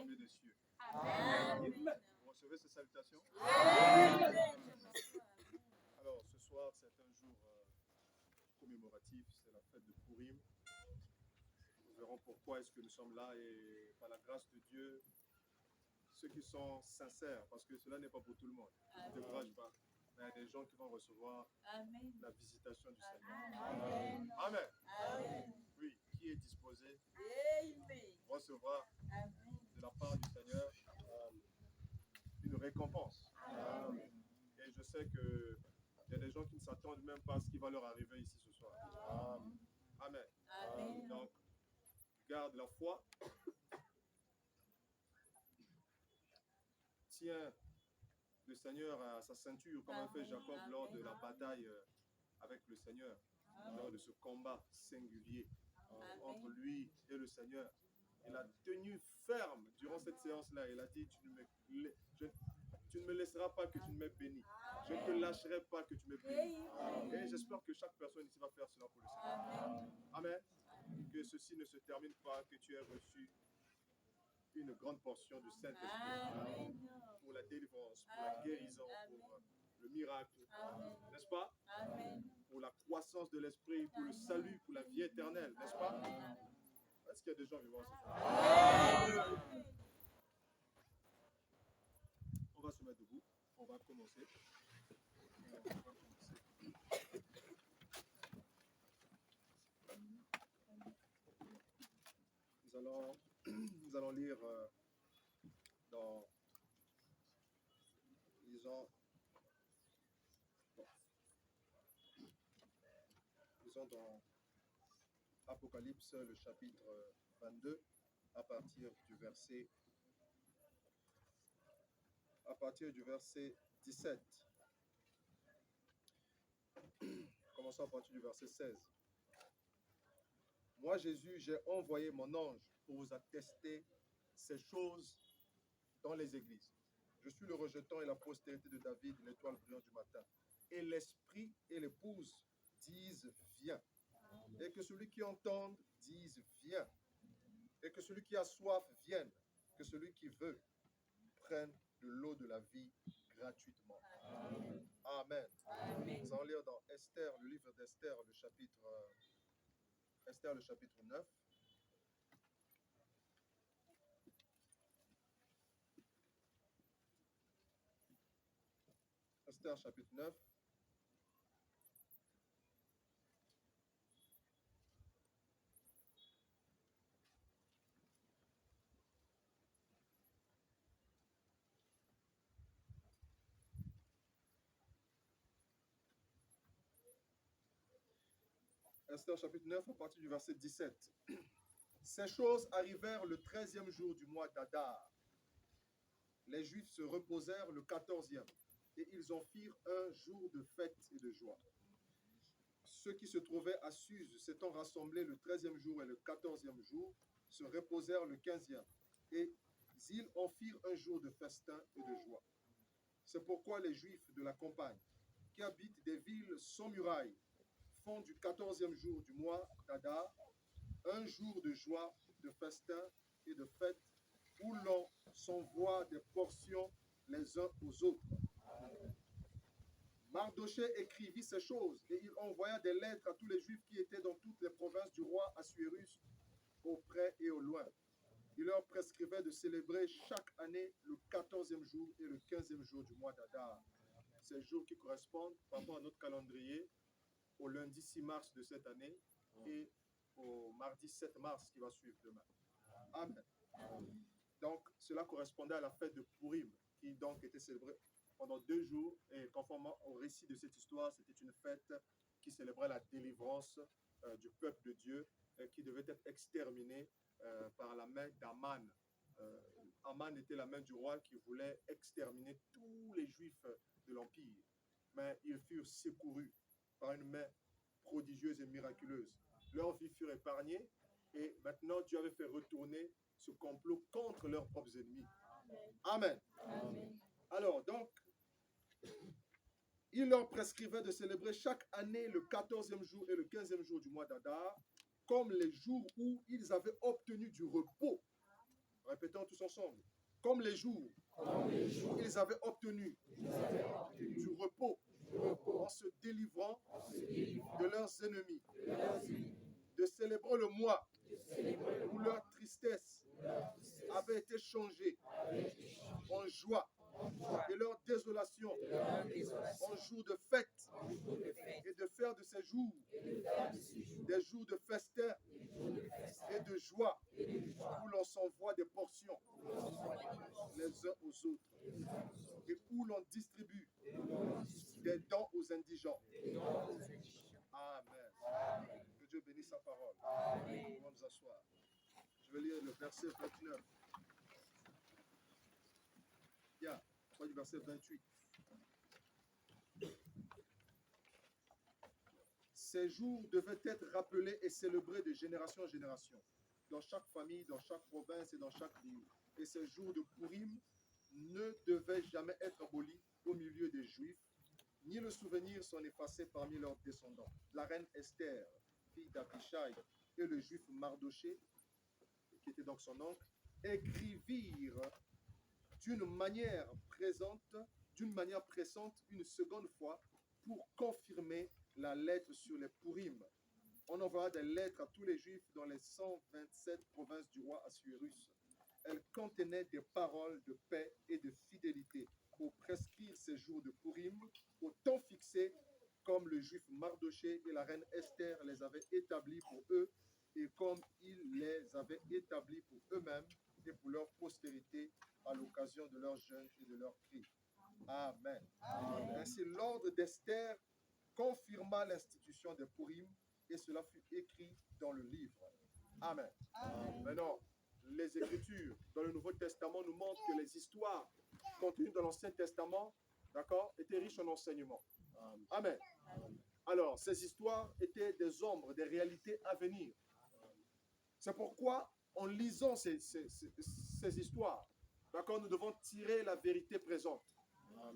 tombé des cieux. Amen. Vous recevez ces salutations? Alors, ce soir, c'est un jour commémoratif, c'est la fête de Pourim. Nous verrons pourquoi est-ce que nous sommes là et par la grâce de Dieu, ceux qui sont sincères, parce que cela n'est pas pour tout le monde. Ne te décourage pas. Mais il y a des gens qui vont recevoir la visitation du Seigneur. Amen. Amen. Amen. Oui, qui est disposé Amen. recevra Amen. de la part du Seigneur une récompense. Et je sais qu'il y a des gens qui ne s'attendent même pas à ce qui va leur arriver ici ce soir. Amen. Amen. Donc, garde la foi. Tiens le Seigneur à sa ceinture, comme a fait Jacob lors de la bataille avec le Seigneur, lors de ce combat singulier entre lui et le Seigneur. Il a tenu ferme durant cette séance-là. Il a dit, tu ne me laisseras pas que tu ne m'aies béni. Je ne te lâcherai pas que tu m'aies béni. Et j'espère que chaque personne ici va faire cela pour le Seigneur. Amen. Que ceci ne se termine pas, que tu aies reçu une grande portion du Saint-Esprit pour la délivrance, pour la guérison, pour le miracle, n'est-ce pas? Pour la croissance de l'Esprit, pour le salut, pour la vie éternelle, n'est-ce pas? Est-ce qu'il y a des gens vivants ce soir? On va se mettre debout, on va commencer. Nous allons lire disons dans Apocalypse, le chapitre 22, à partir du verset 17. Commençons à partir du verset 16. Moi, Jésus, j'ai envoyé mon ange pour vous attester ces choses dans les églises. Je suis le rejetant et la postérité de David, l'étoile brillante du matin. Et l'esprit et l'épouse disent viens. Et que celui qui entende dise viens. Et que celui qui a soif vienne. Que celui qui veut prenne de l'eau de la vie gratuitement. Amen. Amen. Amen. Nous allons lire dans Esther, le livre d'Esther, le chapitre 9. Esther chapitre 9. Esther chapitre 9 à partir du verset 17. Ces choses arrivèrent le 13e jour du mois d'Adar. Les Juifs se reposèrent le 14e et ils en firent un jour de fête et de joie. Ceux qui se trouvaient à Suse s'étant rassemblés le 13e jour et le 14e jour se reposèrent le 15e et ils en firent un jour de festin et de joie. C'est pourquoi les Juifs de la campagne qui habitent des villes sans murailles font du 14e jour du mois d'Adar un jour de joie, de festin et de fête où l'on s'envoie des portions les uns aux autres. Mardoché écrivit ces choses et il envoya des lettres à tous les Juifs qui étaient dans toutes les provinces du roi Assuérus, au près et au loin. Il leur prescrivait de célébrer chaque année le 14e jour et le 15e jour du mois d'Adar. Ces jours qui correspondent, par rapport à notre calendrier, au lundi 6 mars de cette année et au mardi 7 mars qui va suivre demain. Amen. Donc, cela correspondait à la fête de Pourim, qui donc était célébrée pendant 2 jours. Et conformément au récit de cette histoire, c'était une fête qui célébrait la délivrance du peuple de Dieu, qui devait être exterminé par la main d'Aman. Aman était la main du roi qui voulait exterminer tous les Juifs de l'Empire. Mais ils furent secourus par une main prodigieuse et miraculeuse. Leurs vies furent épargnées et maintenant Dieu avait fait retourner ce complot contre leurs propres ennemis. Amen. Amen. Alors, donc, il leur prescrivait de célébrer chaque année le 14e jour et le 15e jour du mois d'Adar comme les jours où ils avaient obtenu du repos. Répétez. Mettons tous ensemble. Comme les jours, ils avaient obtenu du repos en se délivrant de leurs ennemis, de célébrer le mois où leur tristesse avait été changée en joie et leur désolation en jour de fête, et de faire de ces jours des jours de festin et de joie où l'on s'envoie des portions les uns aux autres et où l'on distribue des dons aux indigents. Amen. Que Dieu bénisse sa parole. On va nous asseoir. Je vais lire le verset 29. Bien, soit du verset 28. Ces jours devaient être rappelés et célébrés de génération en génération, dans chaque famille, dans chaque province et dans chaque lieu. Et ces jours de Pourim ne devaient jamais être abolis au milieu des Juifs, ni le souvenir s'en effacer parmi leurs descendants. La reine Esther, fille d'Abishai, et le juif Mardoché, qui était donc son oncle, écrivirent d'une manière pressante une seconde fois pour confirmer la lettre sur les Pourim. On envoya des lettres à tous les Juifs dans les 127 provinces du roi Assuérus. Elles contenaient des paroles de paix et de fidélité pour prescrire ces jours de Pourim au temps fixé, comme le juif Mardoché et la reine Esther les avaient établis pour eux et comme ils les avaient établis pour eux-mêmes et pour leur postérité à l'occasion de leur jeûne et de leur cri. Amen. Amen. Ainsi, l'ordre d'Esther confirma l'institution des Pourim et cela fut écrit dans le livre. Amen. Amen. Maintenant, les Écritures dans le Nouveau Testament nous montrent que les histoires contenues dans l'Ancien Testament, d'accord, étaient riches en enseignements. Amen. Amen. Alors, ces histoires étaient des ombres, des réalités à venir. C'est pourquoi, en lisant ces histoires, d'accord, nous devons tirer la vérité présente.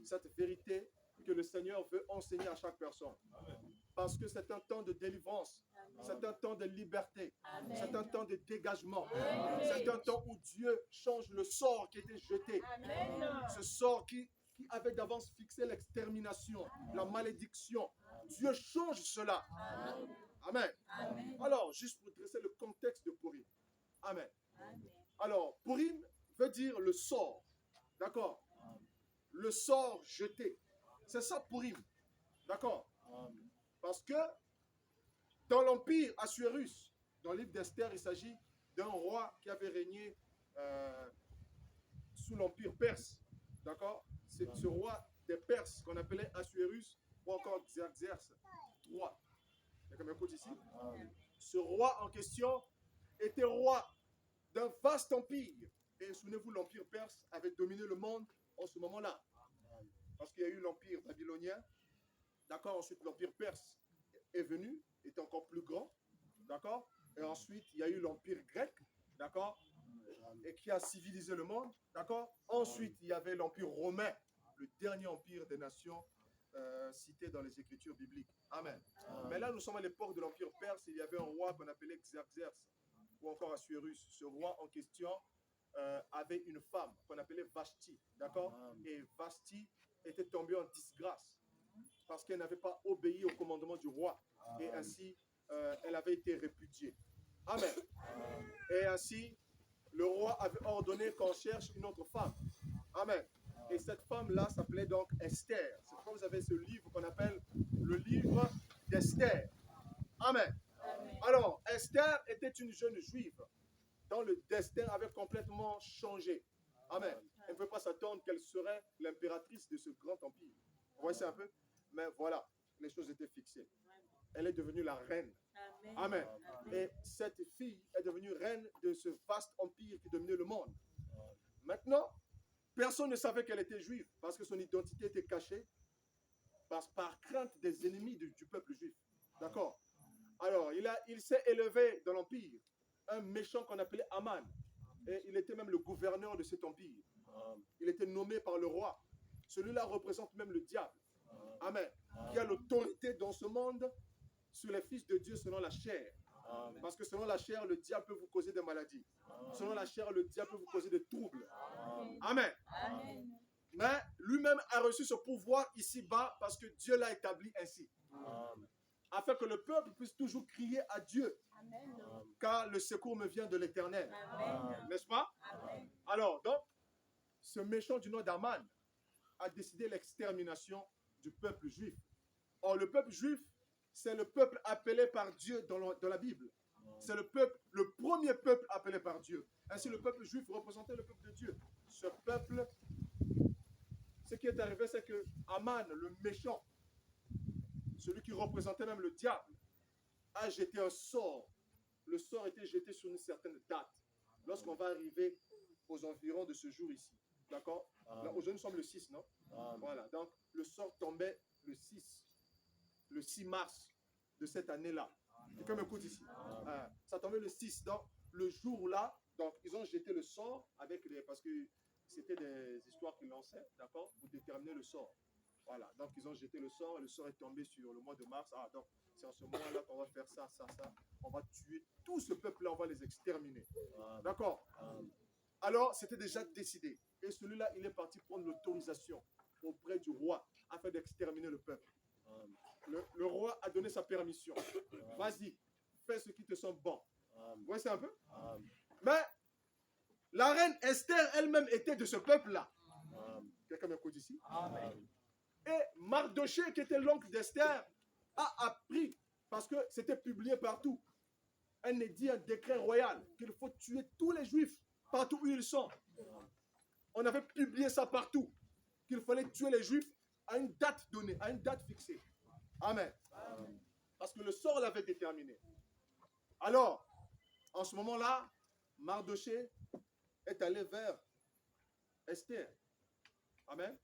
Cette vérité que le Seigneur veut enseigner à chaque personne. Parce que c'est un temps de délivrance, c'est un temps de liberté, c'est un temps de dégagement, c'est un temps où Dieu change le sort qui était jeté. Ce sort qui avait d'avance fixé l'extermination, la malédiction. Dieu change cela. Amen. Alors, juste pour dresser le contexte de Pourim. Amen. Alors, Pourim veut dire le sort. D'accord? Le sort jeté. C'est ça Pourim. D'accord? Parce que dans l'empire Assuérus, dans le livre d'Esther, il s'agit d'un roi qui avait régné sous l'empire perse. D'accord? C'est ce roi des Perses qu'on appelait Assuérus ou encore Xerxès III. Il y a quelqu'un qui écoute ici? Ce roi en question était roi d'un vaste empire. Et souvenez-vous, l'empire perse avait dominé le monde en ce moment-là. Parce qu'il y a eu l'empire babylonien. D'accord? Ensuite, l'empire perse est venu, était encore plus grand. D'accord? Et ensuite, il y a eu l'empire grec. D'accord? Et qui a civilisé le monde. D'accord? Ensuite, il y avait l'empire romain, le dernier empire des nations cité dans les Écritures bibliques. Amen. Mais là, nous sommes à l'époque de l'empire perse. Il y avait un roi qu'on appelait Xerxès ou encore Assuérus. Ce roi en question avait une femme qu'on appelait Vashti. D'accord? Et Vashti était tombée en disgrâce parce qu'elle n'avait pas obéi au commandement du roi. Et ainsi, elle avait été répudiée. Amen. Et ainsi, le roi avait ordonné qu'on cherche une autre femme. Amen. Et cette femme-là s'appelait donc Esther. C'est pourquoi vous avez ce livre qu'on appelle le livre d'Esther. Amen. Alors, Esther était une jeune juive dont le destin avait complètement changé. Amen. Elle ne pouvait pas s'attendre qu'elle serait l'impératrice de ce grand empire. Vous voyez ça un peu? Mais voilà, les choses étaient fixées. Elle est devenue la reine. Amen. Et cette fille est devenue reine de ce vaste empire qui dominait le monde. Maintenant, personne ne savait qu'elle était juive parce que son identité était cachée par crainte des ennemis du peuple juif. D'accord? Alors, il s'est élevé dans l'empire un méchant qu'on appelait Aman. Et il était même le gouverneur de cet empire. Il était nommé par le roi. Celui-là représente même le diable. Amen. Qui a l'autorité dans ce monde sur les fils de Dieu selon la chair. Amen. Parce que selon la chair, le diable peut vous causer des maladies. Selon la chair, le diable peut vous causer des troubles. Amen. Amen. Mais lui-même a reçu ce pouvoir ici-bas parce que Dieu l'a établi ainsi. Amen. Afin que le peuple puisse toujours crier à Dieu, Amen. car le secours me vient de l'Éternel. Amen. N'est-ce pas? Amen. Alors, donc, ce méchant du nom d'Aman a décidé l'extermination du peuple juif. Or, le peuple juif, c'est le peuple appelé par Dieu dans la Bible. C'est le premier peuple appelé par Dieu. Ainsi, le peuple juif représentait le peuple de Dieu. Ce peuple, ce qui est arrivé, c'est que Aman, le méchant, celui qui représentait même le diable, a jeté un sort. Le sort était jeté sur une certaine date. Lorsqu'on va arriver aux environs de ce jour ici. D'accord? Là, aujourd'hui, nous sommes le 6, non? Voilà. Donc, le sort tombait le 6 mars de cette année-là. Quelqu'un m'écoute ici? Ça tombait le 6. Donc, le jour-là, donc, ils ont jeté le sort parce que c'était des histoires qu'ils lançaient, d'accord? Pour déterminer le sort. Voilà. Donc, ils ont jeté le sort est tombé sur le mois de mars. Donc, c'est en ce moment-là qu'on va faire ça. On va tuer tout ce peuple-là, on va les exterminer. D'accord? Alors, c'était déjà décidé. Et celui-là, il est parti prendre l'autorisation auprès du roi afin d'exterminer le peuple. Le roi a donné sa permission. Vas-y, fais ce qui te semble bon. Vous voyez ça un peu? Mais la reine Esther elle-même était de ce peuple-là. Quelqu'un m'écoute ici? Et Mardoché, qui était l'oncle d'Esther, a appris, parce que c'était publié partout, un édit, un décret royal, qu'il faut tuer tous les juifs partout où ils sont. On avait publié ça partout, qu'il fallait tuer les juifs à une date donnée, à une date fixée. Amen. Parce que le sort l'avait déterminé. Alors, en ce moment-là, Mardoché est allé vers Esther. Amen.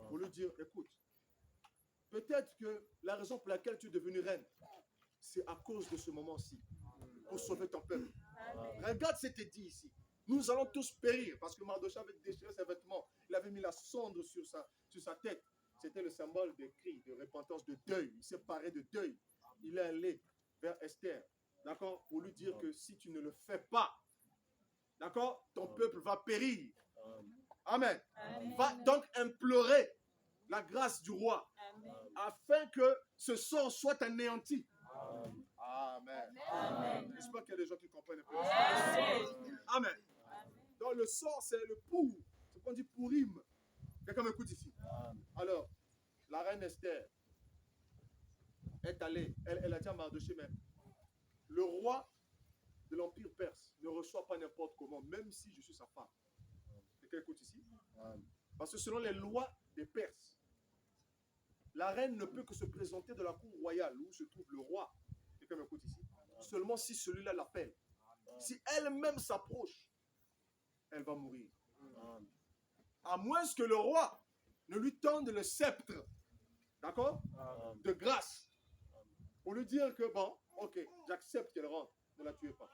Pour lui dire, écoute, peut-être que la raison pour laquelle tu es devenue reine, c'est à cause de ce moment-ci, pour sauver ton peuple. Regarde cet édit ici. Nous allons tous périr, parce que Mardoché avait déchiré ses vêtements. Il avait mis la cendre sur sa tête. C'était le symbole de cri, de repentance, de deuil. Il s'est paré de deuil. Il est allé vers Esther, d'accord, pour lui dire que si tu ne le fais pas, d'accord, ton peuple va périr. Amen. Va donc implorer la grâce du roi afin que ce sort soit anéanti. Amen. J'espère qu'il y a des gens qui comprennent un peu. Amen. Donc le sort, c'est le pour. C'est ce qu'on dit pourim. Quelqu'un m'écoute ici. Alors, la reine Esther est allée, elle a dit à Mardoché, mais le roi de l'Empire perse ne reçoit pas n'importe comment, même si je suis sa femme. Quelqu'un écoute ici? Parce que selon les lois des Perses, la reine ne peut que se présenter de la cour royale où se trouve le roi. Quelqu'un m'écoute ici? Seulement si celui-là l'appelle. Si elle-même s'approche, elle va mourir. À moins que le roi ne lui tende le sceptre, d'accord, de grâce, pour lui dire que bon, ok, j'accepte qu'elle rentre, ne la tuez pas.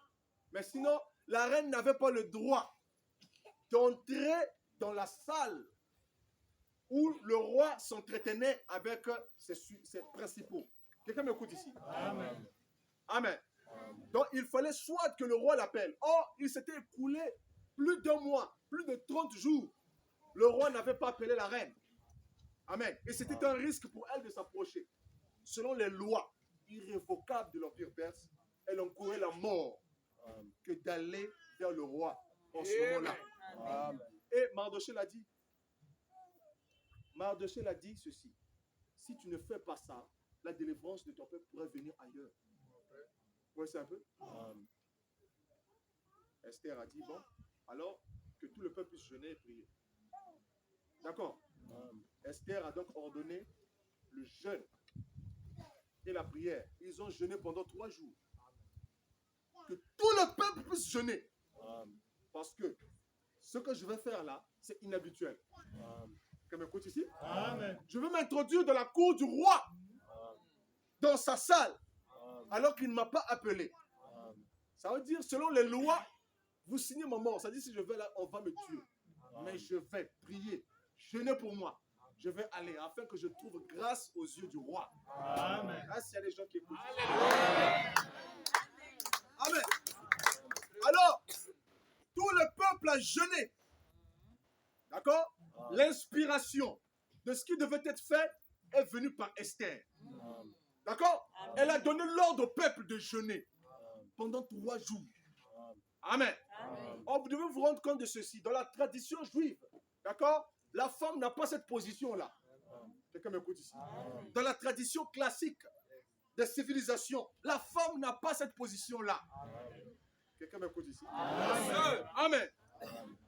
Mais sinon, la reine n'avait pas le droit d'entrer dans la salle où le roi s'entretenait avec ses principaux. Quelqu'un m'écoute ici? Amen. Amen. Donc, il fallait soit que le roi l'appelle. Or, il s'était écoulé plus d'un mois, plus de 30 jours. Le roi n'avait pas appelé la reine. Amen. Et c'était un risque pour elle de s'approcher. Selon les lois irrévocables de l'Empire perse, elle encourait la mort que d'aller vers le roi en ce moment-là. Et Mardoché l'a dit. Mardoché l'a dit ceci. Si tu ne fais pas ça, la délivrance de ton peuple pourrait venir ailleurs. Vous voyez ça un peu? Esther a dit, bon, alors que tout le peuple puisse jeûner et prier. D'accord? Esther a donc ordonné le jeûne et la prière. Ils ont jeûné pendant 3 jours. Que tout le peuple puisse jeûner. Parce que ce que je vais faire là, c'est inhabituel. Quelqu'un m'écoute ici? Amen. Je veux m'introduire dans la cour du roi, dans sa salle, alors qu'il ne m'a pas appelé. Ça veut dire, selon les lois, vous signez ma mort. Ça dit, si je vais là, on va me tuer. Mais je vais prier, jeûner pour moi. Je vais aller afin que je trouve grâce aux yeux du roi. Amen. Là, s'il y a des gens qui écoutent. Amen. Alors, tout le peuple a jeûné. D'accord? L'inspiration de ce qui devait être fait est venue par Esther. D'accord? Elle a donné l'ordre au peuple de jeûner pendant 3 jours. Amen. Or, vous devez vous rendre compte de ceci. Dans la tradition juive, d'accord? La femme n'a pas cette position-là. Quelqu'un m'écoute ici. Dans la tradition classique des civilisations, la femme n'a pas cette position-là. Quelqu'un m'écoute ici. Amen.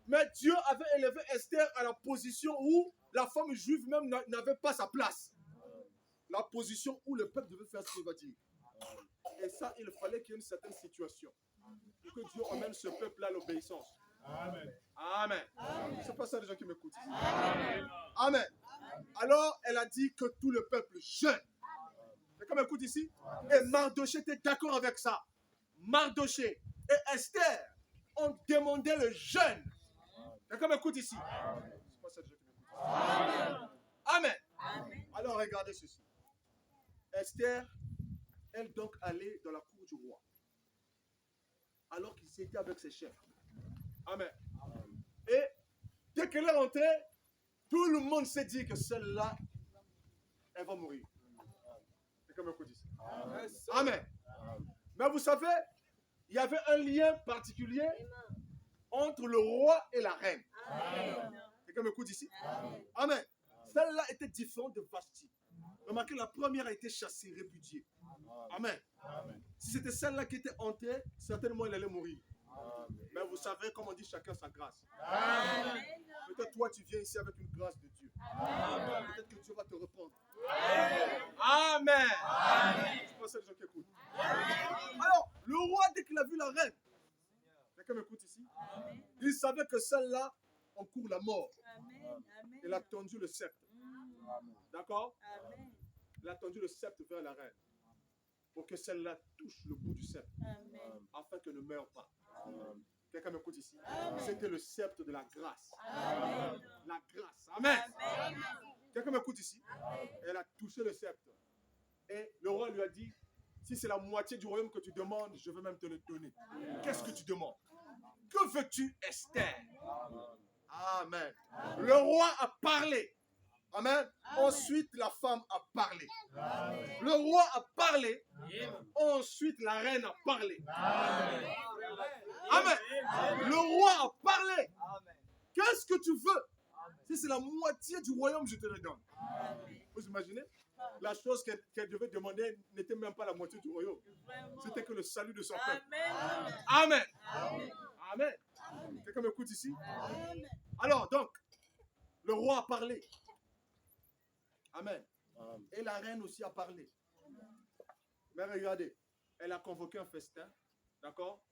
Mais Dieu avait élevé Esther à la position où la femme juive même n'avait pas sa place. La position où le peuple devait faire ce qu'il va dire. Et ça, il fallait qu'il y ait une certaine situation pour que Dieu emmène ce peuple-là à l'obéissance. Amen. Amen. C'est pas ça les gens qui m'écoutent. Amen. Alors, elle a dit que tout le peuple jeûne. Quelqu'un m'écoute ici? Et Mardoché était d'accord avec ça. Mardoché et Esther ont demandé le jeûne. Quelqu'un m'écoute ici? C'est pas ça les gens qui m'écoutent. Amen. Alors, regardez ceci. Esther, elle donc allait dans la cour du roi. Alors qu'il s'était avec ses chefs. Amen. Et dès qu'elle est rentrée, tout le monde s'est dit que celle-là, elle va mourir. C'est comme un coup d'ici. Amen. Mais vous savez, il y avait un lien particulier entre le roi et la reine. C'est comme un coup d'ici. Amen. Celle-là était différente de Vashti. Remarquez, la première a été chassée, répudiée. Amen. Si c'était celle-là qui était entrée, certainement elle allait mourir. Mais vous savez, comme on dit, chacun sa grâce. Peut-être toi, tu viens ici avec une grâce de Dieu. Peut-être que Dieu va te répondre. Amen. C'est pas ça les gens qui écoutent. Alors, le roi, dès qu'il a vu la reine, quelqu'un m'écoute ici, il savait que celle-là encourt la mort. Il a tendu le sceptre. D'accord? Il a tendu le sceptre vers la reine pour que celle-là touche le bout du sceptre afin qu'elle ne meure pas. Quelqu'un m'écoute ici? C'était le sceptre de la grâce. La grâce. Amen. Quelqu'un m'écoute ici? Elle a touché le sceptre. Et le roi lui a dit, si c'est la moitié du royaume que tu demandes, je vais même te le donner. Qu'est-ce que tu demandes? Que veux-tu, Esther? Amen. Le roi a parlé. Amen. Ensuite, la femme a parlé. Le roi a parlé. Ensuite, la reine a parlé. Amen. Le roi a parlé. Qu'est-ce que tu veux? Si c'est la moitié du royaume, je te le donne. Vous imaginez? La chose qu'elle devait demander n'était même pas la moitié du royaume. C'était que le salut de son peuple. Amen. Amen. Quelqu'un m'écoute ici? Alors, donc, le roi a parlé. Amen. Et la reine aussi a parlé. Mais regardez, elle a convoqué un festin. D'accord?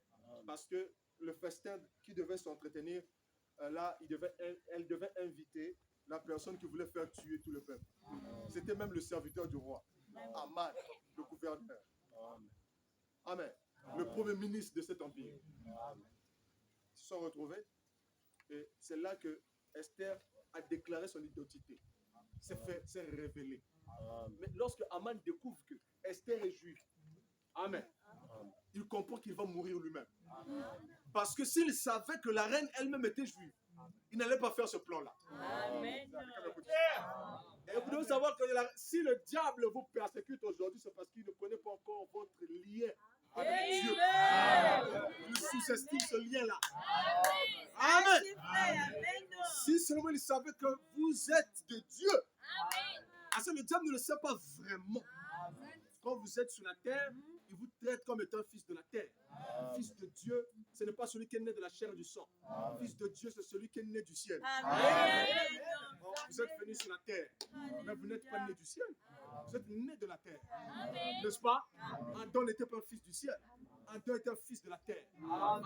Parce que le festin qui devait s'entretenir, là, elle devait inviter la personne qui voulait faire tuer tout le peuple. C'était même le serviteur du roi, Aman, le gouverneur. Amen. Le premier ministre de cet empire. Ils se sont retrouvés et c'est là que Esther a déclaré son identité. S'est révélé. Mais lorsque Aman découvre que Esther est juive, amen, il comprend qu'il va mourir lui-même. Parce que s'il savait que la reine elle-même était juive, il n'allait pas faire ce plan-là. Et vous devez savoir que si le diable vous persécute aujourd'hui, c'est parce qu'il ne connaît pas encore votre lien avec Dieu. Il sous-estime ce lien-là. Amen. Si seulement il savait que vous êtes de Dieu. Parce que le diable ne le sait pas vraiment. Quand vous êtes sur la terre, il vous traite comme étant fils de la terre. Fils de Dieu, ce n'est pas celui qui est né de la chair et du sang. Fils de Dieu, c'est celui qui est né du ciel. Bon, vous êtes venu sur la terre, mais vous n'êtes pas né du ciel. Vous êtes né de la terre. N'est-ce pas? Adam n'était pas un fils du ciel. Adam était un fils de la terre.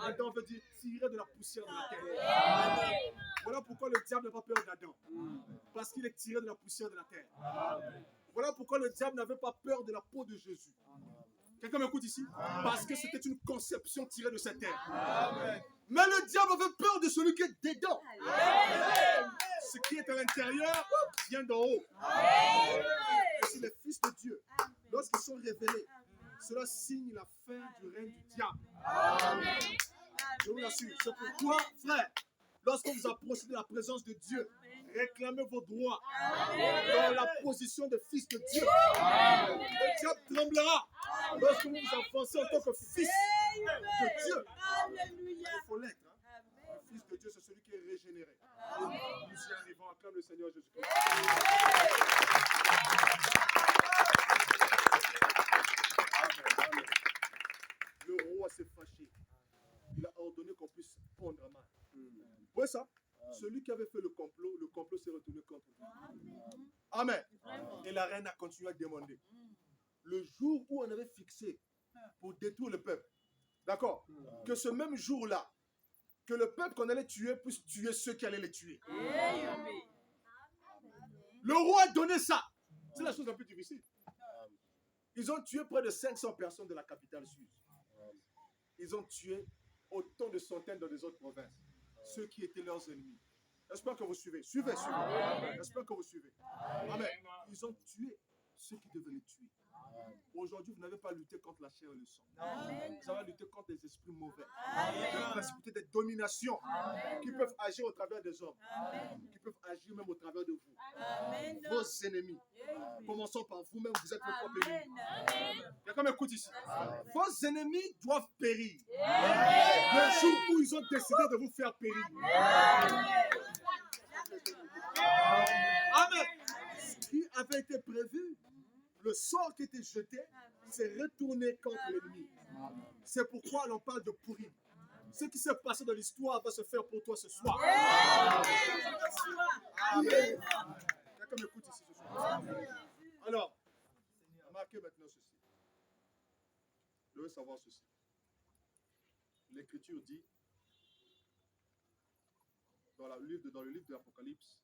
Adam veut dire tirer de la poussière de la terre. Voilà pourquoi le diable n'a pas peur d'Adam. Parce qu'il est tiré de la poussière de la terre. Voilà pourquoi le diable n'avait pas peur de la peau de Jésus. Quelqu'un m'écoute ici? Parce que c'était une conception tirée de cette terre. Mais le diable avait peur de celui qui est dedans. Ce qui est à l'intérieur vient d'en haut. Et c'est les fils de Dieu. Lorsqu'ils sont révélés, cela signe la fin du règne du diable. Amen. Je vous l'assure. C'est pourquoi, frère, lorsque vous approchez de la présence de Dieu, réclamez vos droits dans la position de fils de Dieu. Le diable tremblera lorsque vous vous avancez en tant que fils de Dieu. Alléluia. Il faut l'être. Hein. Amen. Le fils de Dieu, c'est celui qui est régénéré. Amen. Nous y arrivons, acclame le Seigneur Jésus-Christ. Amen. Le roi s'est fâché. Il a ordonné qu'on puisse pondre à main. Vous voyez ça? Celui qui avait fait le complot s'est retourné contre lui. Amen. Vraiment. Et la reine a continué à demander. Le jour où on avait fixé pour détruire le peuple, d'accord, que ce même jour-là, que le peuple qu'on allait tuer puisse tuer ceux qui allaient les tuer. Amen. Le roi a donné ça. C'est la chose la plus difficile. Ils ont tué près de 500 personnes de la capitale suisse. Ils ont tué autant de centaines dans les autres provinces. Ceux qui étaient leurs ennemis. J'espère que vous suivez. Suivez. J'espère que vous suivez. Amen. Ils ont tué ceux qui devaient les tuer. Aujourd'hui, vous n'avez pas lutté contre la chair et le sang. Amen. Vous avez lutté contre les esprits mauvais. Amen. Des principautés, des dominations qui peuvent agir au travers des hommes. Qui peuvent agir même au travers de vous. Amen. Vos ennemis. Amen. Commençons par vous-même, vous êtes vos propres ennemis. Amen. Il y a comme écoute ici. Vos ennemis doivent périr. Amen. Le jour où ils ont décidé de vous faire périr. Amen. Ce qui avait été prévu, le sort qui était jeté, s'est retourné contre l'ennemi. C'est pourquoi l'on parle de pourri. Ce qui s'est passé dans l'histoire va se faire pour toi ce soir. Amen. Quelqu'un m'écoute ici ce soir. Alors, remarquez maintenant ceci. Je veux savoir ceci. L'Écriture dit, dans le livre de l'Apocalypse,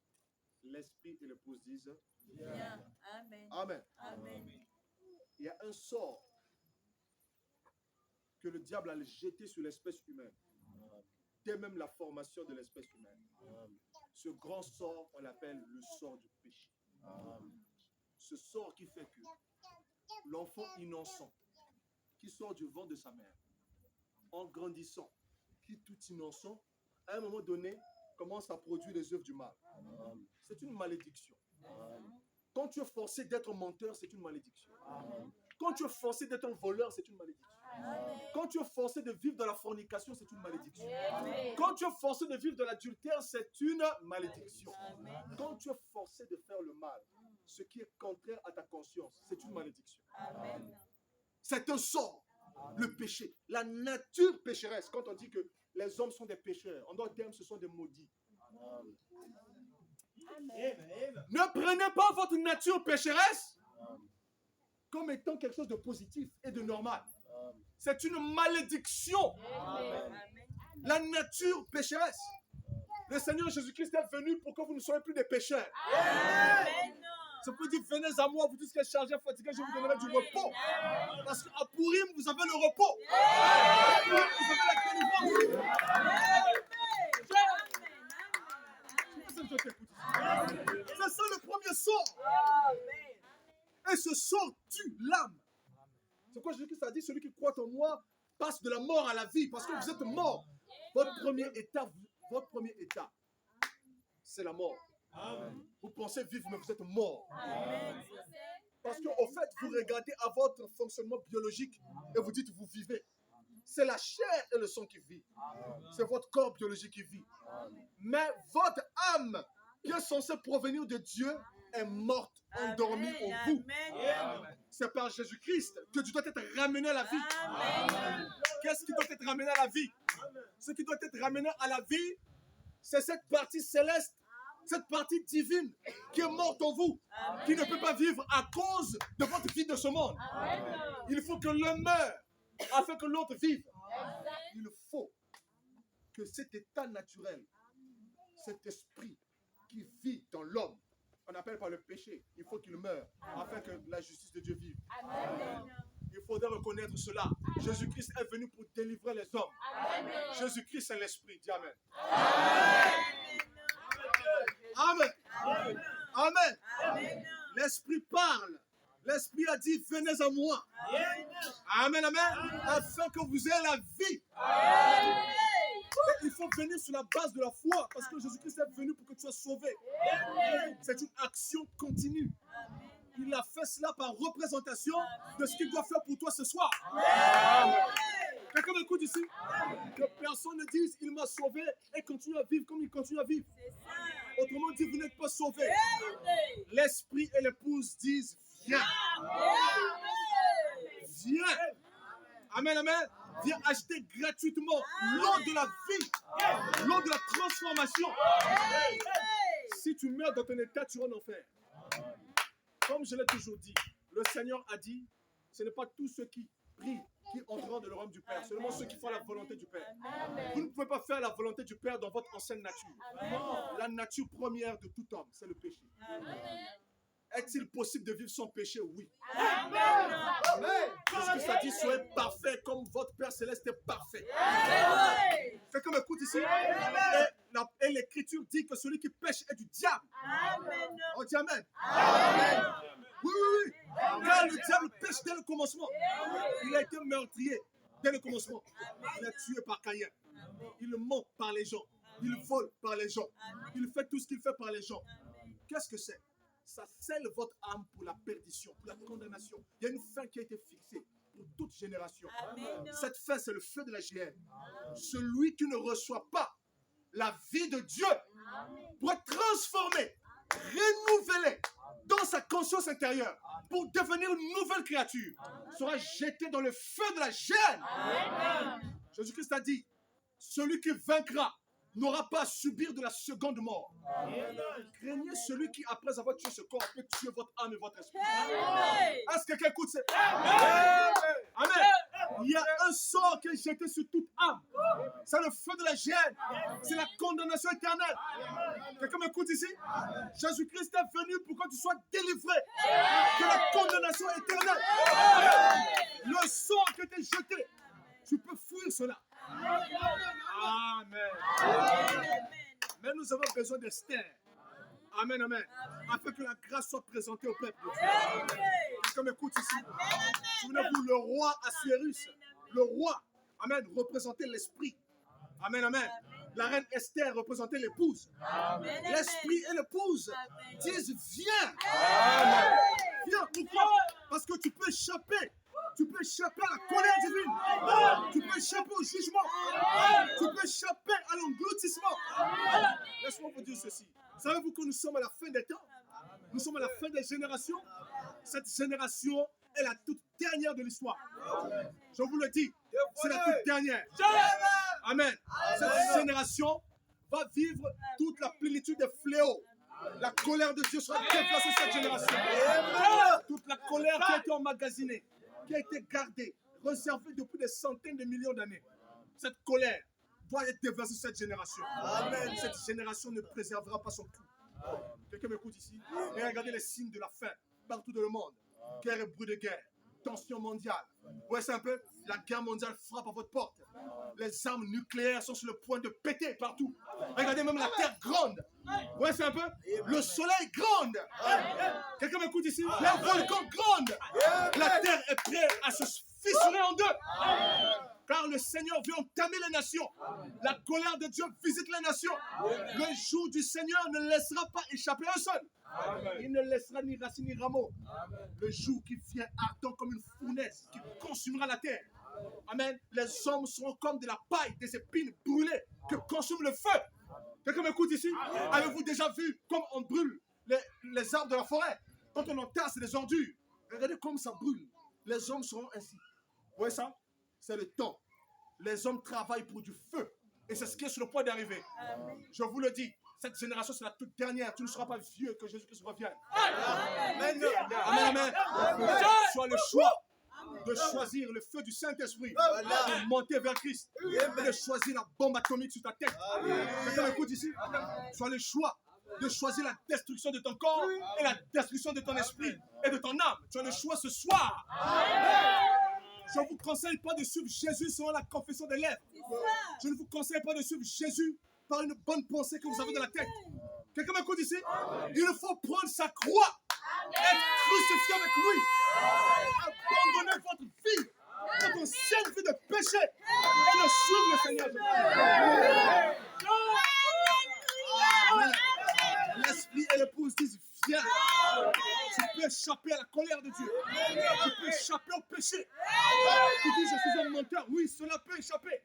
l'Esprit et l'épouse disent Bien. Amen. Amen. Amen. Il y a un sort que le diable a jeté sur l'espèce humaine, dès même la formation de l'espèce humaine. Ce grand sort, on l'appelle le sort du péché. Ce sort qui fait que l'enfant innocent qui sort du ventre de sa mère, en grandissant, qui est tout innocent, à un moment donné, commence à produire les œuvres du mal. C'est une malédiction. Quand tu es forcé d'être menteur, c'est une malédiction. Quand tu es forcé d'être un voleur, c'est une malédiction. Quand tu es forcé de vivre dans la fornication, c'est une malédiction. Quand tu es forcé de vivre dans l'adultère, c'est une malédiction. Quand tu es forcé de faire le mal, ce qui est contraire à ta conscience, c'est une malédiction. C'est un sort, le péché. La nature pécheresse, quand on dit que les hommes sont des pécheurs, en d'autres termes, ce sont des maudits. Ne prenez pas votre nature pécheresse comme étant quelque chose de positif et de normal. C'est une malédiction. La nature pécheresse. Le Seigneur Jésus-Christ est venu pour que vous ne soyez plus des pécheurs. C'est pour dire, venez à moi, vous tous qui êtes chargés, fatigués, je vous donnerai du repos. Parce qu'à Pourim, vous avez le repos. Vous avez la délivrance. C'est ça le premier sort. Et ce sort tue l'âme. C'est quoi Jésus-Christ a dit? Celui qui croit en moi passe de la mort à la vie. Parce que vous êtes mort. Votre premier état, c'est la mort. Vous pensez vivre, mais vous êtes mort. Parce qu'au fait, vous regardez à votre fonctionnement biologique et vous dites vous vivez. C'est la chair et le sang qui vit. C'est votre corps biologique qui vit. Mais votre âme, qui est censée provenir de Dieu, est morte, endormie en vous. C'est par Jésus-Christ que tu dois être ramené à la vie. Qu'est-ce qui doit être ramené à la vie? Ce qui doit être ramené à la vie, c'est cette partie céleste, cette partie divine qui est morte en vous, qui ne peut pas vivre à cause de votre vie de ce monde. Il faut que l'un meure afin que l'autre vive. Il faut que cet état naturel, cet esprit qui vit dans l'homme, on appelle par le péché, il faut qu'il meure afin que la justice de Dieu vive. Il faudrait reconnaître cela. Jésus-Christ est venu pour délivrer les hommes. Jésus-Christ est l'esprit. Dis Amen. Amen. Amen. L'esprit parle. L'Esprit a dit, venez à moi. Amen, amen. Afin que vous ayez la vie. Et il faut venir sur la base de la foi. Parce que Jésus-Christ est venu pour que tu sois sauvé. C'est une action continue. Il a fait cela par représentation de ce qu'il doit faire pour toi ce soir. Quelqu'un m'écoute ici? Que personne ne dise, il m'a sauvé et continue à vivre comme il continue à vivre. Autrement dit, vous n'êtes pas sauvé. L'Esprit et l'épouse disent, viens. Viens. Amen, amen. Viens acheter gratuitement l'eau de la vie, l'eau de la transformation. Si tu meurs dans ton état, tu vas en enfer. Comme je l'ai toujours dit, le Seigneur a dit, ce n'est pas tous ceux qui prient qui entreront dans le royaume du Père, seulement ceux qui font la volonté du Père. Vous ne pouvez pas faire la volonté du Père dans votre ancienne nature. La nature première de tout homme, c'est le péché. Est-il possible de vivre sans péché? Oui. Jésus-Christ a dit, soyez parfaits comme votre Père Céleste est parfait. Quelqu'un m'écoute ici? Et l'Écriture dit que celui qui pêche est du diable. On dit Amen. Oui, oui, oui. Car le diable pêche dès le commencement. Il a été meurtrier dès le commencement. Il est tué par Caïn. Il ment par les gens. Il vole par les gens. Il fait tout ce qu'il fait par les gens. Qu'est-ce que c'est? Ça scelle votre âme pour la perdition, pour la condamnation. Il y a une fin qui a été fixée pour toute génération. Cette fin, c'est le feu de la géhenne. Celui qui ne reçoit pas la vie de Dieu pour être transformé, renouvelé dans sa conscience intérieure pour devenir une nouvelle créature, sera jeté dans le feu de la géhenne. Jésus-Christ a dit, celui qui vaincra n'aura pas à subir de la seconde mort. Craignez celui qui, après avoir tué ce corps, peut tuer votre âme et votre esprit. Est-ce que quelqu'un écoute ça? Amen. Il y a un sort qui est jeté sur toute âme. C'est le feu de la géhenne. C'est la condamnation éternelle. Quelqu'un m'écoute ici? Jésus-Christ est venu pour que tu sois délivré de la condamnation éternelle. Le sort qui était jeté, tu peux fuir cela. Amen. Mais nous avons besoin d'Esther. Amen, amen. Afin que la grâce soit présentée au peuple de Dieu. Comme écoute ici. Souvenez-vous, le roi Assuérus, le roi, amen, représentait l'esprit. Amen, amen. La reine Esther représentait l'épouse. L'esprit et l'épouse disent viens. Viens, pourquoi? Parce que tu peux échapper. Tu peux échapper à la colère divine. Tu peux échapper au jugement. Tu peux échapper à l'engloutissement. Laisse-moi vous dire ceci. Savez-vous que nous sommes à la fin des temps? Nous sommes à la fin des générations. Cette génération est la toute dernière de l'histoire. Je vous le dis, c'est la toute dernière. Amen. Cette génération va vivre toute la plénitude des fléaux. La colère de Dieu sera déplacée sur cette génération. Toute la colère qui a été emmagasinée, qui a été gardée, réservée depuis des centaines de millions d'années. Cette colère doit être déversée sur cette génération. Amen. Cette génération ne préservera pas son cou. Quelqu'un m'écoute ici? Et regardez les signes de la fin partout dans le monde. Guerre et bruit de guerre. Tension mondiale. Ouais, c'est un peu, la guerre mondiale frappe à votre porte. Les armes nucléaires sont sur le point de péter partout. Regardez même la terre grande. Ouais, c'est un peu, le soleil grande. Quelqu'un m'écoute ici? Les volcans grande. La terre est prête à se fissurer en deux. Car le Seigneur veut entamer les nations. La colère de Dieu visite les nations. Le jour du Seigneur ne laissera pas échapper un seul. Il ne laissera ni racine ni rameau. Le jour qui vient ardent comme une fournaise qui consumera la terre. Amen. Les hommes seront comme de la paille, des épines brûlées que consume le feu. Quelqu'un m'écoute ici? Avez-vous déjà vu comme on brûle les arbres de la forêt? Quand on entasse les ordures, regardez comme ça brûle. Les hommes seront ainsi. Vous voyez ça? C'est le temps. Les hommes travaillent pour du feu. Et c'est ce qui est sur le point d'arriver. Je vous le dis, cette génération, c'est la toute dernière. Tu ne seras pas vieux que Jésus-Christ revienne. Amen. Amen. Amen. Sois le choix de choisir le feu du Saint-Esprit pour monter vers Christ. Et de choisir la bombe atomique sur ta tête. Quelqu'un m'écoute ici? Sois le choix de choisir la destruction de ton corps et la destruction de ton esprit et de ton âme. Tu as le choix ce soir. Je ne vous conseille pas de suivre Jésus selon la confession des lèvres. Je ne vous conseille pas de suivre Jésus par une bonne pensée que vous avez dans la tête. Quelqu'un m'écoute ici? Il faut prendre sa croix être crucifié avec lui, abandonner votre vie, votre ancienne vie de péché et de suivre le Seigneur Jésus. Amen. L'esprit et l'épouse disent viens. Tu peux échapper à la colère de Dieu. Tu peux échapper au péché. Tu dis je suis un menteur. Oui, cela peut échapper.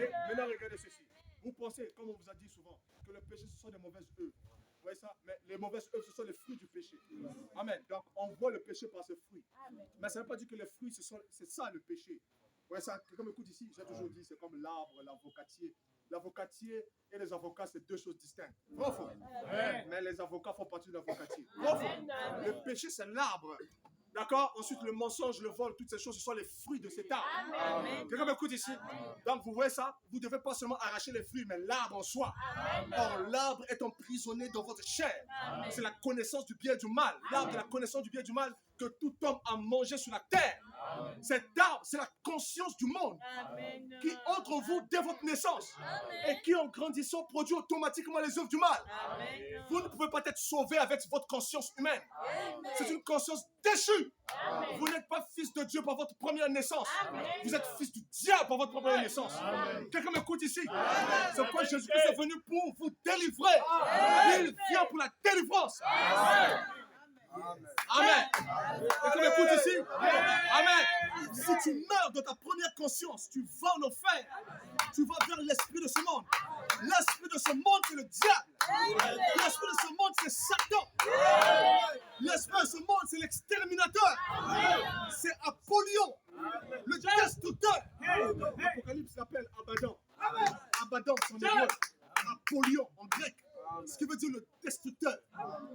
Et maintenant regardez ceci. Vous pensez, comme on vous a dit souvent, que le péché ce sont des mauvaises œuvres. Vous voyez ça? Mais les mauvaises œuvres ce sont les fruits du péché. Amen. Donc on voit le péché par ses fruits. Mais ça ne veut pas dire que les fruits c'est ça le péché. Vous voyez ça? Quelqu'un m'écoute ici, j'ai toujours dit c'est comme l'arbre, l'avocatier. L'avocatier et les avocats, c'est deux choses distinctes. Vrai ou faux? Mais les avocats font partie de l'avocatier. Vrai ou faux? Le péché, c'est l'arbre. D'accord? Ensuite, le mensonge, le vol, toutes ces choses, ce sont les fruits de cet arbre. Quelqu'un m'écoute ici? Donc, vous voyez ça? Vous ne devez pas seulement arracher les fruits, mais l'arbre en soi. Or, l'arbre est emprisonné dans votre chair. C'est la connaissance du bien et du mal. L'arbre de la connaissance du bien et du mal que tout homme a mangé sur la terre. Cet arbre, c'est la conscience du monde qui entre en vous dès votre naissance et qui, en grandissant, produit automatiquement les œuvres du mal. Vous ne pouvez pas être sauvé avec votre conscience humaine. C'est une conscience déchue. Vous n'êtes pas fils de Dieu par votre première naissance. Vous êtes fils du diable par votre première naissance. Quelqu'un m'écoute ici? C'est pourquoi Jésus-Christ est venu pour vous délivrer. Il vient pour la délivrance. Amen. Quelqu'un m'écoute ici? Amen. Si tu meurs dans ta première conscience, tu vas en enfer. Tu vas vers l'esprit de ce monde. L'esprit de ce monde, c'est le diable. L'esprit de ce monde, c'est Satan. L'esprit de ce monde, c'est l'exterminateur. C'est Apollyon, le destructeur. L'Apocalypse s'appelle Abaddon. Abaddon, c'est en hébreu. Apollyon, en grec. Ce qui veut dire le destructeur.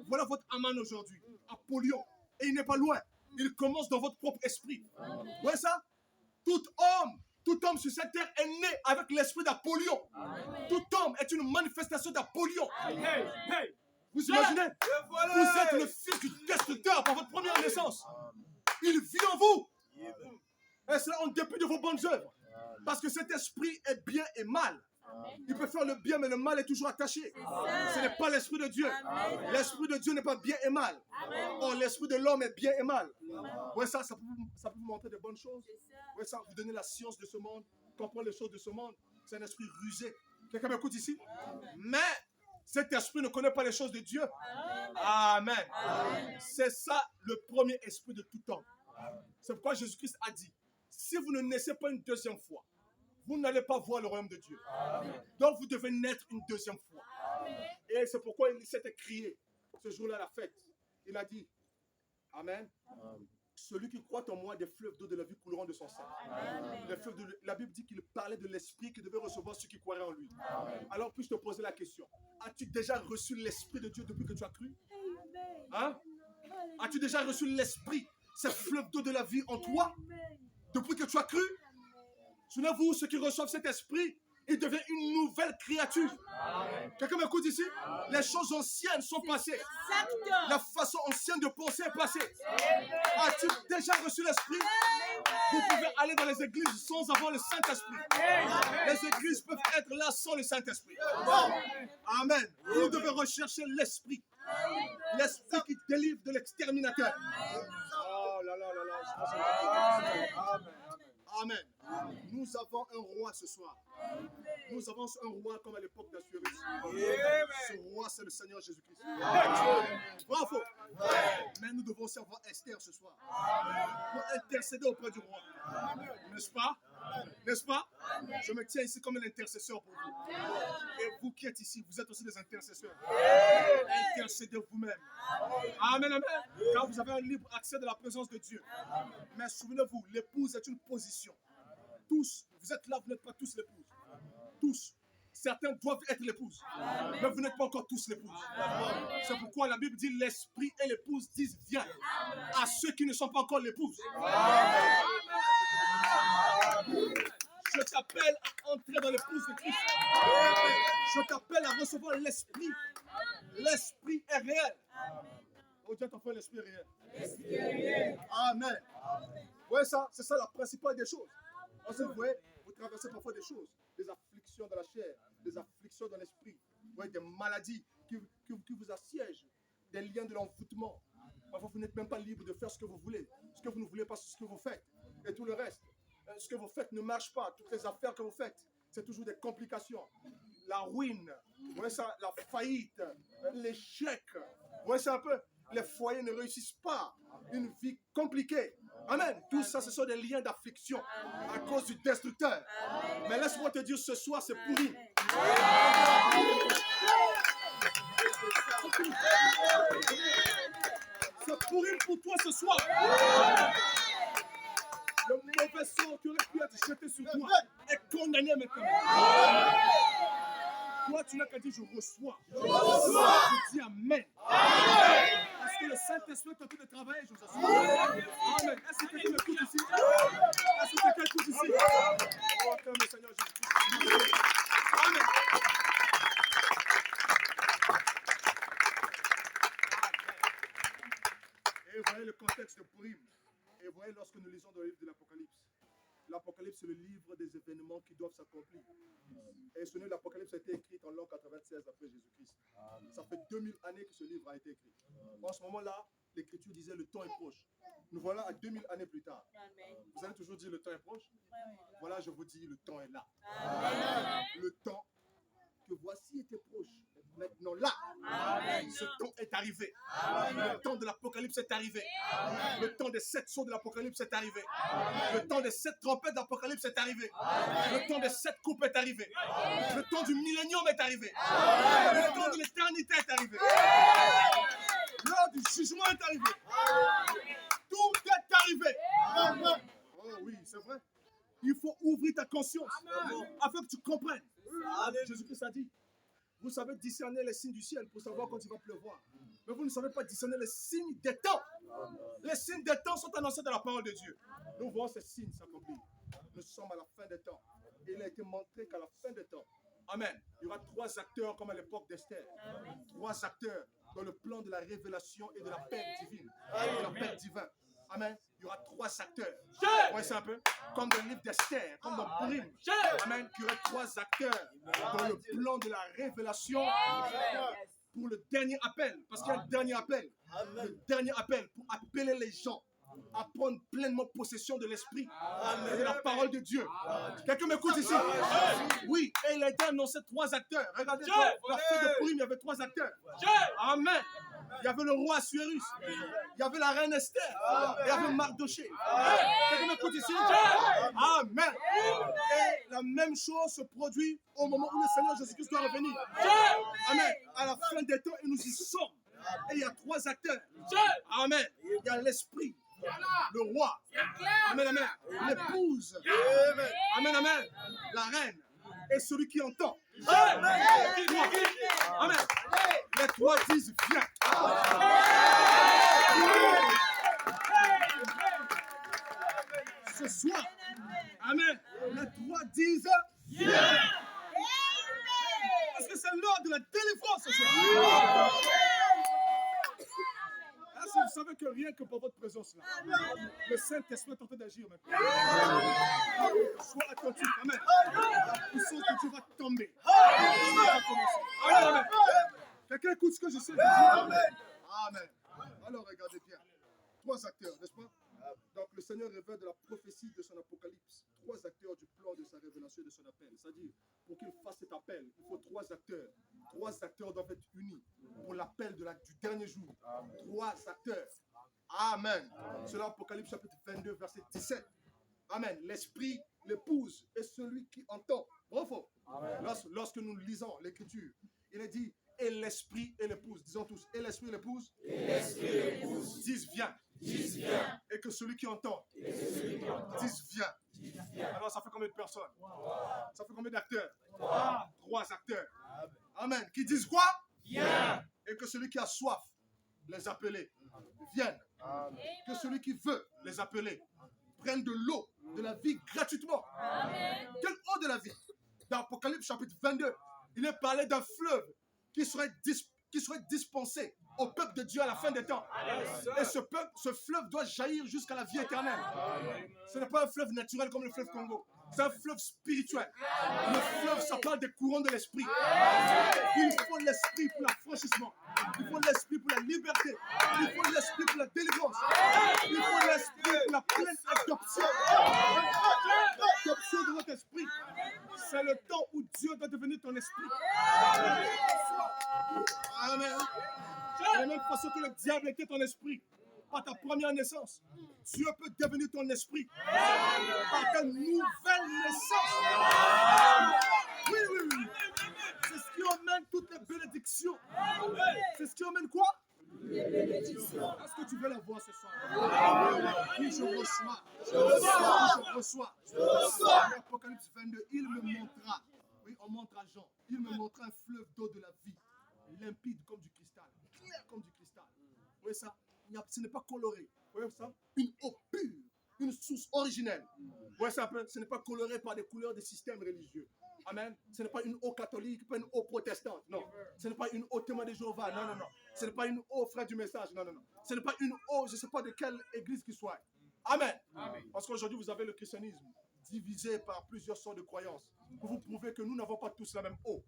Voilà votre Aman aujourd'hui. Apollyon. Et il n'est pas loin. Il commence dans votre propre esprit. Vous voyez ça? Tout homme sur cette terre est né avec l'esprit d'Apollyon. Tout homme est une manifestation d'Apollyon. Vous imaginez? Vous êtes le fils du destructeur par votre première naissance. Il vit en vous. Et cela en dépit de vos bonnes œuvres. Parce que cet esprit est bien et mal. Il peut faire le bien, mais le mal est toujours attaché. Ce n'est pas l'esprit de Dieu. L'esprit de Dieu n'est pas bien et mal. Or, l'esprit de l'homme est bien et mal. Ouais, ça peut vous montrer de bonnes choses. Ouais, ça, vous donner la science de ce monde, comprendre les choses de ce monde. C'est un esprit rusé. Quelqu'un m'écoute ici? Mais cet esprit ne connaît pas les choses de Dieu. Amen. C'est ça le premier esprit de tout homme. C'est pourquoi Jésus-Christ a dit, si vous ne naissez pas une deuxième fois, vous n'allez pas voir le royaume de Dieu. Donc vous devez naître une deuxième fois. Et c'est pourquoi il s'était crié ce jour-là à la fête. Il a dit, Amen. Celui qui croit en moi, des fleuves d'eau de la vie couleront de son sein. La Bible dit qu'il parlait de l'esprit qui devait recevoir ceux qui croiraient en lui. Alors puis-je te poser la question, as-tu déjà reçu l'esprit de Dieu depuis que tu as cru? Hein? As-tu déjà reçu l'esprit, ces fleuves d'eau de la vie en toi depuis que tu as cru? Souvenez-vous, ceux qui reçoivent cet esprit, ils deviennent une nouvelle créature. Quelqu'un m'écoute ici? Les choses anciennes sont passées. La façon ancienne de penser est passée. As-tu déjà reçu l'esprit? Vous pouvez aller dans les églises sans avoir le Saint-Esprit. Les églises peuvent être là sans le Saint-Esprit. Amen. Vous devez rechercher l'esprit. L'esprit qui délivre de l'exterminateur. Oh là là là là. Amen. Nous avons un roi ce soir. Nous avons un roi comme à l'époque d'Assuérus. Ce roi, c'est le Seigneur Jésus-Christ. Bravo. Mais nous devons aussi avoir Esther ce soir pour intercéder auprès du roi. N'est-ce pas? N'est-ce pas? Je me tiens ici comme un intercesseur pour vous. Et vous qui êtes ici, vous êtes aussi des intercesseurs. Intercédez vous-même. Amen, amen. Car vous avez un libre accès de la présence de Dieu. Mais souvenez-vous, l'épouse est une position. Tous, vous êtes là, vous n'êtes pas tous l'épouse. Tous. Certains doivent être l'épouse. Mais vous n'êtes pas encore tous l'épouse. C'est pourquoi la Bible dit l'esprit et l'épouse disent viens à ceux qui ne sont pas encore l'épouse. Je t'appelle à entrer dans l'épouse de Christ. Je t'appelle à recevoir l'esprit. L'esprit est réel. Oh Dieu, ton frère, l'esprit est réel. Amen. Ouais, ça, c'est ça la principale des choses. Ensuite, vous voyez, vous traversez parfois des choses, des afflictions dans la chair, des afflictions dans l'esprit, vous voyez, des maladies qui vous assiègent, des liens de l'envoûtement. Parfois, vous n'êtes même pas libre de faire ce que vous voulez. Ce que vous ne voulez pas, c'est ce que vous faites. Et tout le reste. Ce que vous faites ne marche pas. Toutes les affaires que vous faites, c'est toujours des complications. La ruine, ouais, ça, la faillite, l'échec. Ouais, c'est un peu, les foyers ne réussissent pas. Une vie compliquée. Amen. Tout ça, ce sont des liens d'affliction à cause du destructeur. Mais laisse-moi te dire ce soir, c'est pourri. C'est pourri pour toi ce soir. Le mauvais sort qui aurait pu être jeté sur toi est condamné maintenant. Toi, tu n'as qu'à dire je reçois. Je dis Amen. Parce que le Saint-Esprit est en train de travailler, je vous assure. Amen. Est-ce que quelqu'un m'écoute ici? Est-ce que quelqu'un écoute ici? Oh, comme le Seigneur Jésus-Christ. Amen. Et voyez le contexte de Purim. Et voyez lorsque nous lisons dans le livre de l'Apocalypse. L'Apocalypse, c'est le livre des événements qui doivent s'accomplir. Et ce livre de l'Apocalypse a été écrit en l'an 96 après Jésus-Christ. Ça fait 2000 années que ce livre a été écrit. En ce moment-là, l'Écriture disait le temps est proche. Nous voilà à 2000 années plus tard. Vous allez toujours dire le temps est proche. Voilà, je vous dis, le temps est là. Le temps que voici était proche. Maintenant là, ce temps est arrivé. Le temps de l'Apocalypse est arrivé. Le temps des 7 sceaux de l'Apocalypse est arrivé. Le temps des 7 trompettes de l'Apocalypse est arrivé. Le temps des 7 coupes est arrivé. Le temps du millénium est arrivé. Le temps de l'éternité est arrivé. L'heure du jugement est arrivé. Tout est arrivé. Oh oui, c'est vrai. Il faut ouvrir ta conscience afin que tu comprennes. Jésus-Christ a dit, vous savez discerner les signes du ciel pour savoir quand il va pleuvoir. Mais vous ne savez pas discerner les signes des temps. Les signes des temps sont annoncés dans la parole de Dieu. Nous voyons ces signes s'accomplir. Nous sommes à la fin des temps. Et il a été montré qu'à la fin des temps, amen, il y aura 3 acteurs comme à l'époque d'Esther. 3 acteurs dans le plan de la révélation et de la paix divine. Et de la paix divine. Amen. Il y aura 3 acteurs. Ouais, c'est un peu comme dans le livre d'Esther, comme dans Purim. Amen. Il y aura 3 acteurs dans le plan de la révélation pour le dernier appel. Parce qu'il y a le dernier appel. Le dernier appel pour appeler les gens à prendre pleinement possession de l'esprit et de la parole de Dieu. Quelqu'un m'écoute ici? Oui, et il a été annoncé 3 acteurs. Regardez, dans la fin de Purim, il y avait 3 acteurs. Amen. Il y avait le roi Assuérus, il y avait la reine Esther, il y avait Mardoché. Quelqu'un m'écoute ici? Amen. Et la même chose se produit au moment où le Seigneur Jésus-Christ doit revenir. Amen. À la fin des temps, et nous y sommes. Et il y a 3 acteurs. Amen. Il y a l'esprit, le roi. Amen, amen. L'épouse. Amen, amen. La reine. Et celui qui entend. Amen. Les 3 disent viens. Ce soir, amen, les 3 disent viens. Parce que c'est l'heure de la délivrance ce soir. Est-ce que vous savez que rien que pour votre présence là, le Saint-Esprit est en train d'agir maintenant? Sois attentif, amen. La puissance de Dieu va tomber. Amen. Quelqu'un écoute ce que je sais dire? Amen. Alors regardez bien. 3 acteurs, n'est-ce pas? Donc le Seigneur révèle de la prophétie de son apocalypse 3 acteurs du plan de sa révélation et de son appel. C'est-à-dire, pour qu'il fasse cet appel, il faut 3 acteurs. 3 acteurs doivent être unis pour l'appel du dernier jour. 3 acteurs. Amen. C'est l'Apocalypse chapitre 22, verset 17. Amen. L'esprit, l'épouse et celui qui entend. Bravo. Lorsque nous lisons l'écriture, il est dit et l'esprit et l'épouse. Disons tous, et l'esprit et l'épouse. Et l'esprit et l'épouse. Disent viens. Et que celui qui entend. Disent viens. Alors ça fait combien de personnes? Ça fait combien d'acteurs? 3 acteurs. Amen. Qui disent quoi? Viens. Et que celui qui a soif, les appeler, viennent. Que celui qui veut les appeler, prenne de l'eau, de la vie gratuitement. Quelle eau de la vie? Dans Apocalypse chapitre 22, il est parlé d'un fleuve qui serait dispensé au peuple de Dieu à la fin des temps. Et ce fleuve doit jaillir jusqu'à la vie éternelle. Ce n'est pas un fleuve naturel comme le fleuve Congo. C'est un fleuve spirituel. Le fleuve, ça parle des courants de l'esprit. Il faut l'esprit pour l'affranchissement. Il faut l'esprit pour la liberté. Il faut l'esprit pour la délivrance. Il faut l'esprit pour la pleine adoption. Adoption de votre esprit. C'est le temps où Dieu doit devenir ton esprit. Amen. De la même façon que le diable était ton esprit par ta première naissance, Dieu peut devenir ton esprit par ta nouvelle naissance. Oui, oui, oui. C'est ce qui emmène toutes les bénédictions. C'est ce qui emmène quoi? Est-ce que tu veux la voir ce soir? Oui, je reçois. Je reçois. Apocalypse 22, il me montra. Oui, on montre à Jean. Il me montra un fleuve d'eau de la vie, limpide comme du cristal, clair comme du cristal. Vous voyez ça? Ce n'est pas coloré. Vous voyez ça? Une eau pure, une source originelle. Vous voyez ça un peu? Ce n'est pas coloré par des couleurs des systèmes religieux. Amen. Ce n'est pas une eau catholique, pas une eau protestante. Non. Ce n'est pas une eau témoin de Jéhovah. Non, non, non. Ce n'est pas une eau frère du message. Non, non, non. Ce n'est pas une eau, je ne sais pas de quelle église qu'il soit. Amen. Parce qu'aujourd'hui, vous avez le christianisme divisé par plusieurs sortes de croyances. Pour vous prouver que nous n'avons pas tous la même eau.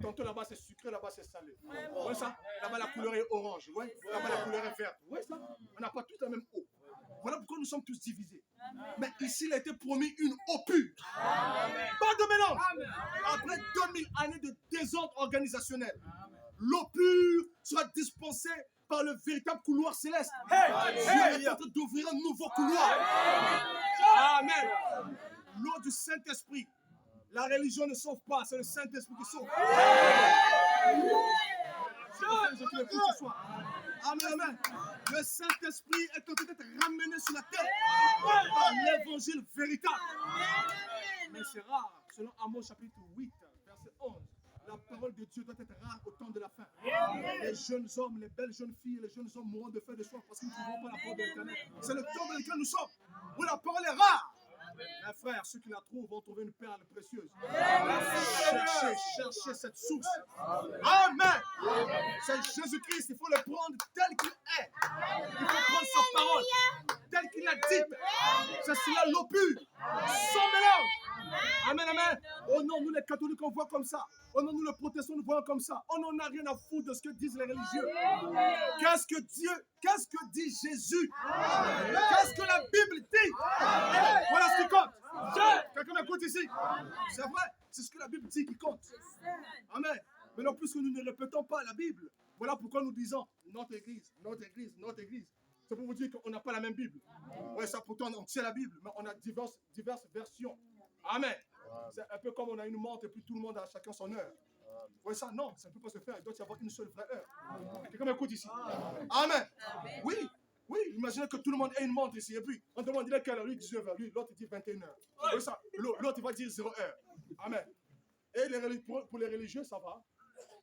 Tantôt là-bas c'est sucré, là-bas c'est salé. Vous voyez ça? Là-bas la couleur est orange. Ouais? Là-bas la couleur est verte. Vous voyez ça? On n'a pas tous la même eau. Voilà pourquoi nous sommes tous divisés. Mais ici, il a été promis une eau pure. Pas de mélange. Après 2000 années de désordre organisationnel, l'eau pure sera dispensée par le véritable couloir céleste. Dieu est en train d'ouvrir un nouveau couloir. Amen. L'eau du Saint-Esprit. La religion ne sauve pas, c'est le Saint-Esprit qui sauve. Amen, amen. Le Saint-Esprit est en train d'être ramené sur la terre par l'évangile véritable. Mais c'est rare. Selon Amos chapitre 8, verset 11, la parole de Dieu doit être rare au temps de la fin. Les jeunes hommes, les belles jeunes filles, les jeunes hommes mourront de faim de soif parce qu'ils ne trouveront pas la parole de l'Éternel. C'est le temps dans lequel nous sommes, où la parole est rare. Mes frères, ceux qui la trouvent vont trouver une perle précieuse. Cherchez cette source. Amen. C'est Jésus-Christ, il faut le prendre tel qu'il est. Il faut prendre sa parole tel qu'il l'a dit. C'est cela l'eau pure, sans mélange. Amen, amen. Oh non, nous les catholiques, on voit comme ça. Oh non, nous les protestants, nous voyons comme ça. Oh non, on n'a rien à foutre de ce que disent les religieux. Qu'est-ce que dit Jésus? Qu'est-ce que la Bible dit? Voilà ce qui compte. Quelqu'un m'écoute ici? C'est vrai, c'est ce que la Bible dit qui compte. Amen. Mais non, puisque nous ne répétons pas la Bible, voilà pourquoi nous disons notre église, notre église, notre église. C'est pour vous dire qu'on n'a pas la même Bible. Ouais, ça pourtant on tient la Bible, mais on a diverses versions. Amen. C'est un peu comme on a une montre et puis tout le monde a chacun son heure. Vous voyez ça? Non, ça ne peut pas se faire. Il doit y avoir une seule vraie heure. Quelqu'un m'écoute ici? Amen. Oui, oui, imaginez que tout le monde ait une montre ici. Et puis, on demande, il est quelle heure? Lui, 19h. Lui, l'autre, il dit 21h. Vous voyez ça? L'autre, il va dire 0h. Amen. Et pour les religieux, ça va?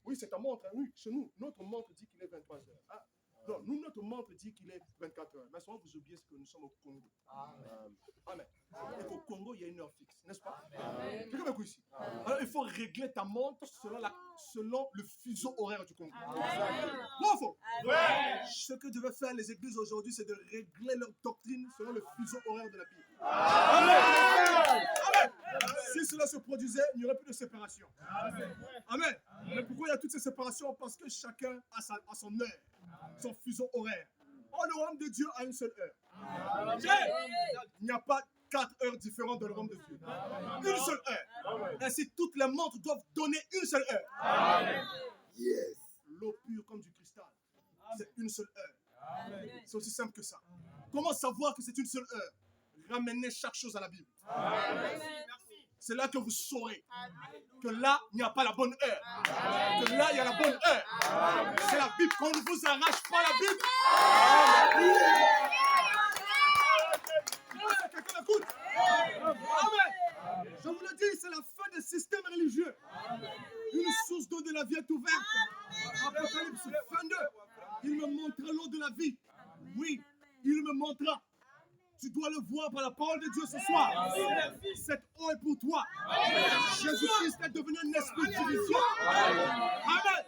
Oui, c'est ta montre. Hein? Oui, chez nous, notre montre dit qu'il est 23h. Ah. Non, nous, notre montre dit qu'il est 24h. Mais souvent, vous oubliez ce que nous sommes au Congo. Amen. Et qu'au Congo, il y a une heure fixe, n'est-ce pas? Quelqu'un m'écoute ici? Alors, il faut régler ta montre selon le fuseau horaire du Congo. Bon, faux? Ce que devaient faire les églises aujourd'hui, c'est de régler leur doctrine selon le fuseau horaire de la Bible. Amen. Amen. Si cela se produisait, il n'y aurait plus de séparation. Amen. Mais pourquoi il y a toutes ces séparations? Parce que chacun a son heure, son fuseau horaire. Oh, le royaume de Dieu a une seule heure. Il n'y a pas 4 heures différentes dans le royaume de Dieu. Une seule heure. Ainsi, toutes les montres doivent donner une seule heure. Yes. L'eau pure comme du cristal, c'est une seule heure. C'est aussi simple que ça. Comment savoir que c'est une seule heure? Ramenez chaque chose à la Bible. C'est là que vous saurez que là, il n'y a pas la bonne heure. Que là, il y a la bonne heure. C'est la Bible. Qu'on ne vous arrache pas la Bible. Quelqu'un m'écoute? Amen. Je vous le dis, c'est la fin des systèmes religieux. Une source d'eau de la vie est ouverte. Apocalypse 22. Il me montrera l'eau de la vie. Oui, il me montrera. Tu dois le voir par la parole de Dieu ce soir. Cette eau est pour toi. Jésus-Christ est devenu un esprit de division. Amen.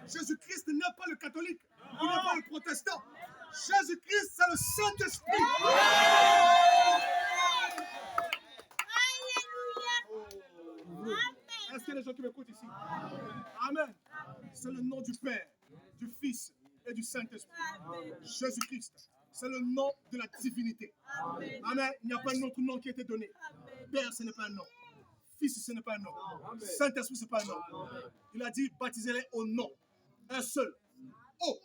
Jésus-Christ n'est pas le catholique. Il n'est pas le protestant. Jésus-Christ, c'est le Saint-Esprit. Est-ce qu'il y a des gens qui m'écoutent ici? Amen. C'est le nom du Père. du Fils et du Saint-Esprit. Jésus-Christ, c'est le nom de la divinité. Amen. Il n'y a pas un autre nom qui a été donné. Père, ce n'est pas un nom. Fils, ce n'est pas un nom. Saint-Esprit, ce n'est pas un nom. Il a dit, baptisez-les au nom. Un seul.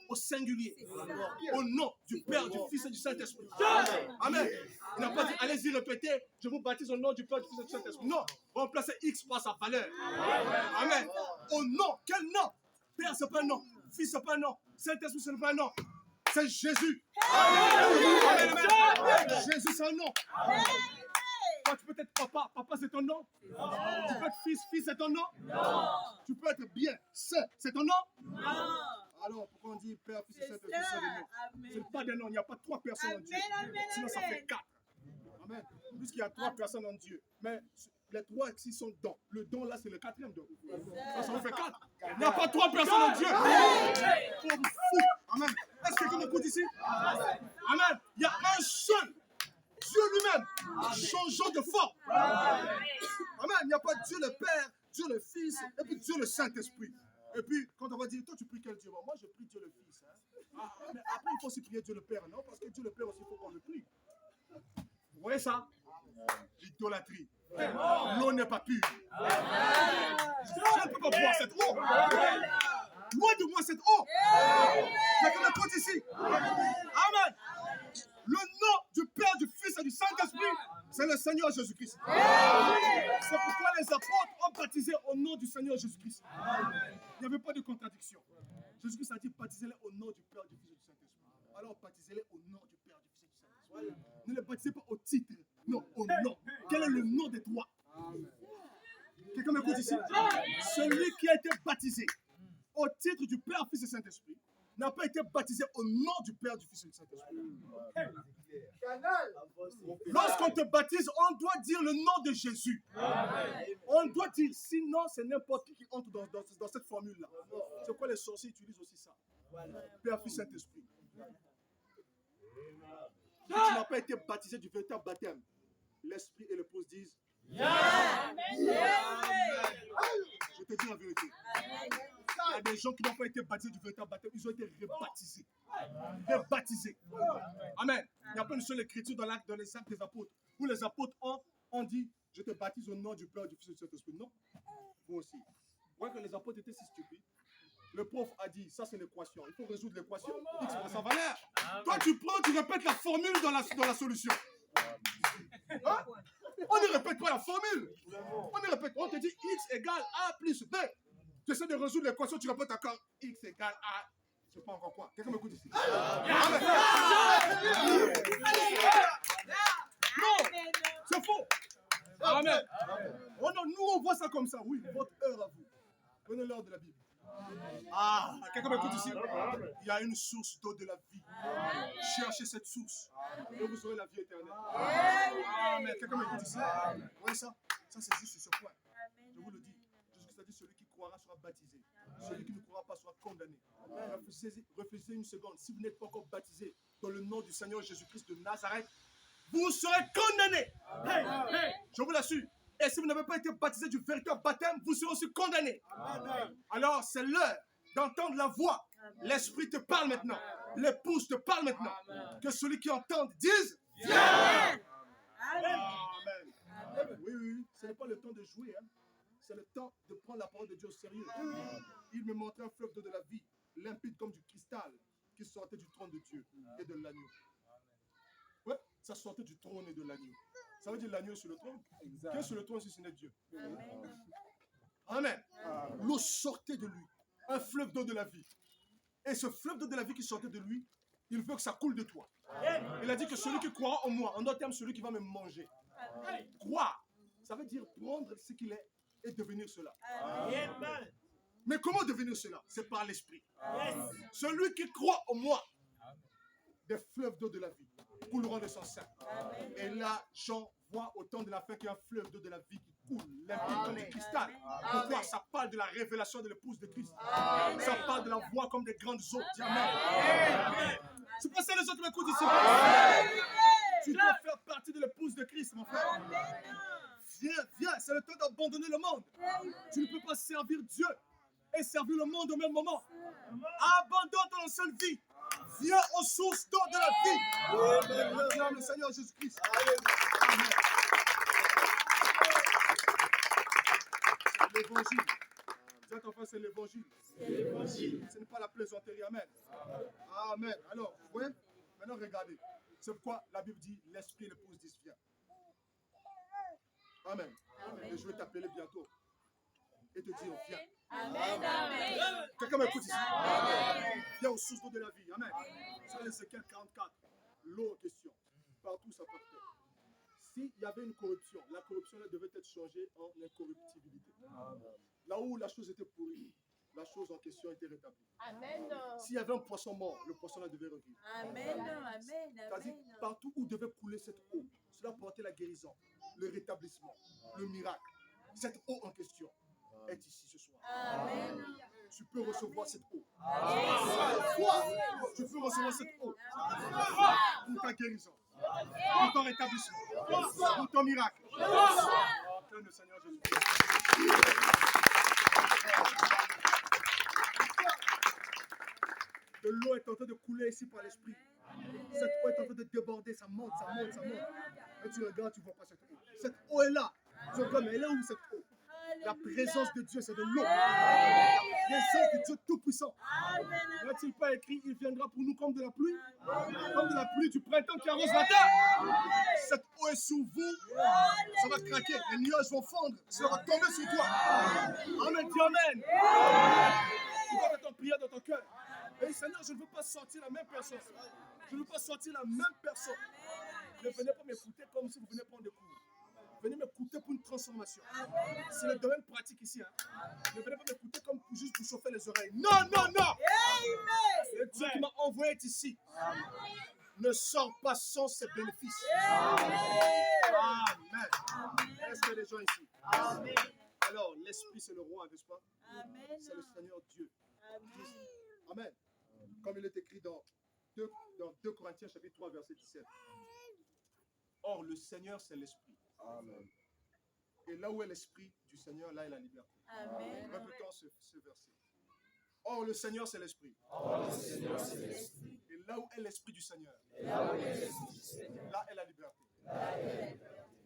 Au singulier. Au nom du Père, du Fils et du Saint-Esprit. Amen. Il n'a pas dit, allez-y répéter, je vous baptise au nom du Père, du Fils et du Saint-Esprit. Non. Remplacez X par sa valeur. Amen. Au nom. Quel nom? Père, ce n'est pas un nom. Fils, ce n'est pas un nom. Saint-Esprit, ce n'est pas un nom. C'est Jésus. Amen. Jésus, c'est un nom. Toi, tu peux être papa. Papa, c'est ton nom. Tu peux être fils. Fils, c'est ton nom. Tu peux être bien. C'est ton nom. Alors, pourquoi on dit Père, Fils et Saint-Esprit, c'est le nom? Ce n'est pas des noms. Il n'y a pas 3 personnes en Dieu. Sinon, ça fait 4. Amen. Puisqu'il y a 3 personnes en Dieu. Mais les 3 ici sont dons. Le don, là, c'est le 4e don. Ça en fait 4. Il n'y a pas 3 personnes en Dieu. Amen. Est-ce que quelqu'un m'écoute ici? Amen. Il y a un seul. Dieu lui-même, changeant de forme. Amen. Il n'y a pas Dieu le Père, Dieu le Fils, et puis Dieu le Saint-Esprit. Et puis, quand on va dire, toi tu pries quel Dieu? Moi je prie Dieu le Fils. Mais après, il faut aussi prier Dieu le Père, non? Parce que Dieu le Père aussi, il faut qu'on le prie. Vous voyez ça? L'idolâtrie. L'eau n'est pas pure. Je ne peux pas boire cette eau. Loin de moi cette eau. Quelqu'un m'écoute ici. Amen. Le nom du Père, du Fils et du Saint-Esprit, c'est le Seigneur Jésus-Christ. C'est pourquoi les apôtres ont baptisé au nom du Seigneur Jésus-Christ. Il n'y avait pas de contradiction. Jésus-Christ a dit baptisez-les au nom du Père, du Fils et du Saint-Esprit. Alors baptisez-les au nom du Père, du Fils et du Saint-Esprit. Ne les baptisez pas au titre, non, au nom. Quel est le nom des 3? Quelqu'un m'écoute ici? Celui qui a été baptisé au titre du Père, Fils et Saint-Esprit n'a pas été baptisé au nom du Père, du Fils et du Saint-Esprit. Lorsqu'on te baptise, on doit dire le nom de Jésus. On doit dire, sinon c'est n'importe qui entre dans cette formule-là. C'est pourquoi les sorciers utilisent aussi ça. Père, Fils, Saint-Esprit. Si tu n'as pas été baptisé du véritable baptême, l'Esprit et l'épouse disent je te dis la vérité. Il y a des gens qui n'ont pas été baptisés du véritable baptême, ils ont été rebaptisés. Rebaptisés. Amen. Il n'y a pas une seule écriture dans les actes des apôtres où les apôtres ont dit je te baptise au nom du Père, du Fils et du Saint-Esprit. Non. Vous aussi. Vous voyez que les apôtres étaient si stupides. Le prof a dit ça c'est l'équation. Il faut résoudre l'équation. X pour sa valeur. Toi tu prends, tu répètes la formule dans la solution. Hein? On ne répète pas la formule. On te dit X égale A plus B. Tu essaies de résoudre l'équation, tu répètes encore X égale A. Je ne sais pas encore quoi. Quelqu'un m'écoute ici. Non, c'est faux. Amen. Oh non, nous on voit ça comme ça. Oui, votre heure à vous. Prenez l'heure de la Bible. Ah, quelqu'un m'écoute ici. Il y a une source d'eau de la vie. Cherchez cette source et vous aurez la vie éternelle. Amen. Quelqu'un m'écoute ici. Vous voyez ça? Ça c'est juste sur ce point. Je vous le dis. Jésus-Christ a dit celui qui croira sera baptisé. Celui qui ne croira pas sera condamné. Réfléchissez une seconde. Si vous n'êtes pas encore baptisé dans le nom du Seigneur Jésus-Christ de Nazareth, vous serez condamné. Je vous l'assure. Et si vous n'avez pas été baptisé du véritable baptême, vous serez aussi condamné. Alors, c'est l'heure d'entendre la voix. L'Esprit te parle maintenant. L'épouse te parle maintenant. Que celui qui entend dise viens. Amen. Oui. Ce n'est pas le temps de jouer. C'est le temps de prendre la parole de Dieu au sérieux. Il me montrait un fleuve d'eau de la vie, limpide comme du cristal, qui sortait du trône de Dieu et de l'agneau. Ouais, ça sortait du trône et de l'agneau. Ça veut dire l'agneau sur le trône. Qui est sur le trône si ce n'est Dieu? Amen. L'eau sortait de lui. Un fleuve d'eau de la vie. Et ce fleuve d'eau de la vie qui sortait de lui, il veut que ça coule de toi. Il a dit que celui qui croira en moi, en d'autres termes, celui qui va me manger. Croire, ça veut dire prendre ce qu'il est et devenir cela. Mais comment devenir cela? C'est par l'esprit. Celui qui croit en moi, des fleuves d'eau de la vie couleront de son sein. Et là, Jean voit au temps de la fin qu'il y a un fleuve d'eau de la vie qui coule, limpide comme du cristal. Pourquoi? Ça parle de la révélation de l'épouse de Christ. Ça parle de la voix comme des grandes eaux. Dis amen. C'est pas ça les autres m'écoutent ici. Tu dois faire partie de l'épouse de Christ, mon frère. Viens, c'est le temps d'abandonner le monde. Tu ne peux pas servir Dieu et servir le monde au même moment. Abandonne ton ancienne vie. Viens aux sources d'eau de la vie. Viens le Seigneur Jésus-Christ. Amen. C'est l'évangile. Dis à ton frère, c'est l'évangile. Ce n'est pas la plaisanterie. Amen. Amen. Alors, vous voyez, maintenant regardez. C'est pourquoi la Bible dit l'esprit et l'épouse disent viens. Amen. Et je vais t'appeler bientôt et te dire viens. Amen. Amen. Quelqu'un m'écoute ici. Viens aux sources d'eau de la vie. Amen. C'est Ézéchiel 44. L'eau en question. Partout ça partait. S'il y avait une corruption, la corruption là devait être changée en incorruptibilité. Là où la chose était pourrie, la chose en question était rétablie. Amen. S'il y avait un poisson mort, le poisson là devait revivre. Amen. Amen. C'est-à-dire, partout où devait couler cette eau, cela portait la guérison, le rétablissement, le miracle. Cette eau en question est ici ce soir. Amen. Tu peux recevoir cette eau. Amen. Tu peux recevoir cette eau pour ta guérison, pour ton rétablissement, pour ton miracle. Acclame le Seigneur Jésus. De l'eau est en train de couler ici par l'esprit. Cette eau est en train de déborder, ça monte, ça monte, ça monte. Et tu regardes, tu ne vois pas cette eau. Cette eau est là. Tu regardes, mais elle est où cette eau? La présence de Dieu, c'est de l'eau. La présence de Dieu Tout-Puissant. N'a-t-il pas écrit, il viendra pour nous comme de la pluie? Comme de la pluie du printemps qui arrose la terre. Cette eau est sur vous. Ça va craquer. Les nuages vont fondre. Ça va tomber sur toi. Amen. Dis Amen. Tu dois mettre en prière dans ton cœur. Et Seigneur, je ne veux pas sortir la même personne. Je ne veux pas sortir la même personne. Ne venez pas m'écouter comme si vous venez prendre des cours. Venez m'écouter pour une transformation. C'est le domaine pratique ici. Ne venez pas m'écouter comme pour juste vous chauffer les oreilles. Non, non, non. Le Dieu qui m'a envoyé est ici. Ne sors pas sans ses bénéfices. Amen. Est-ce qu'il y a des gens ici? Amen. Alors, l'Esprit, c'est le roi, n'est-ce pas? C'est le Seigneur Dieu. Amen. Comme il est écrit dans 2 Corinthiens chapitre 3 verset 17. Or, le Seigneur, c'est l'Esprit. Amen. Et là où est l'Esprit du Seigneur, là est la liberté. Amen. Répétons ce verset. Or, le Seigneur, c'est l'Esprit. Et là où est l'Esprit du Seigneur, là est la liberté.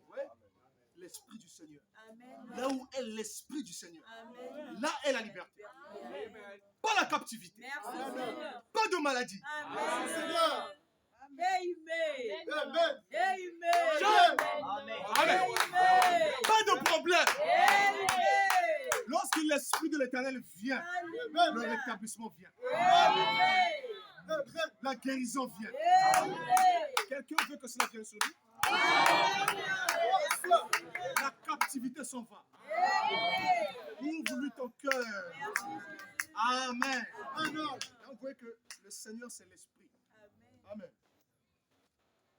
Oui? L'Esprit du Seigneur. Amen. Là où est l'Esprit du Seigneur, Amen. là est la liberté. Pas la captivité. Merci Seigneur. Pas de maladie. Amen. Seigneur. Amen. Amen. Amen. Amen. Pas de problème. Amen. Lorsque l'Esprit de l'Éternel vient, le rétablissement vient. La guérison vient. Quelqu'un veut que cela vienne sur lui? La captivité s'en va. Ouvre-lui ton cœur. Amen. Vous voyez que le Seigneur, c'est l'Esprit. Amen.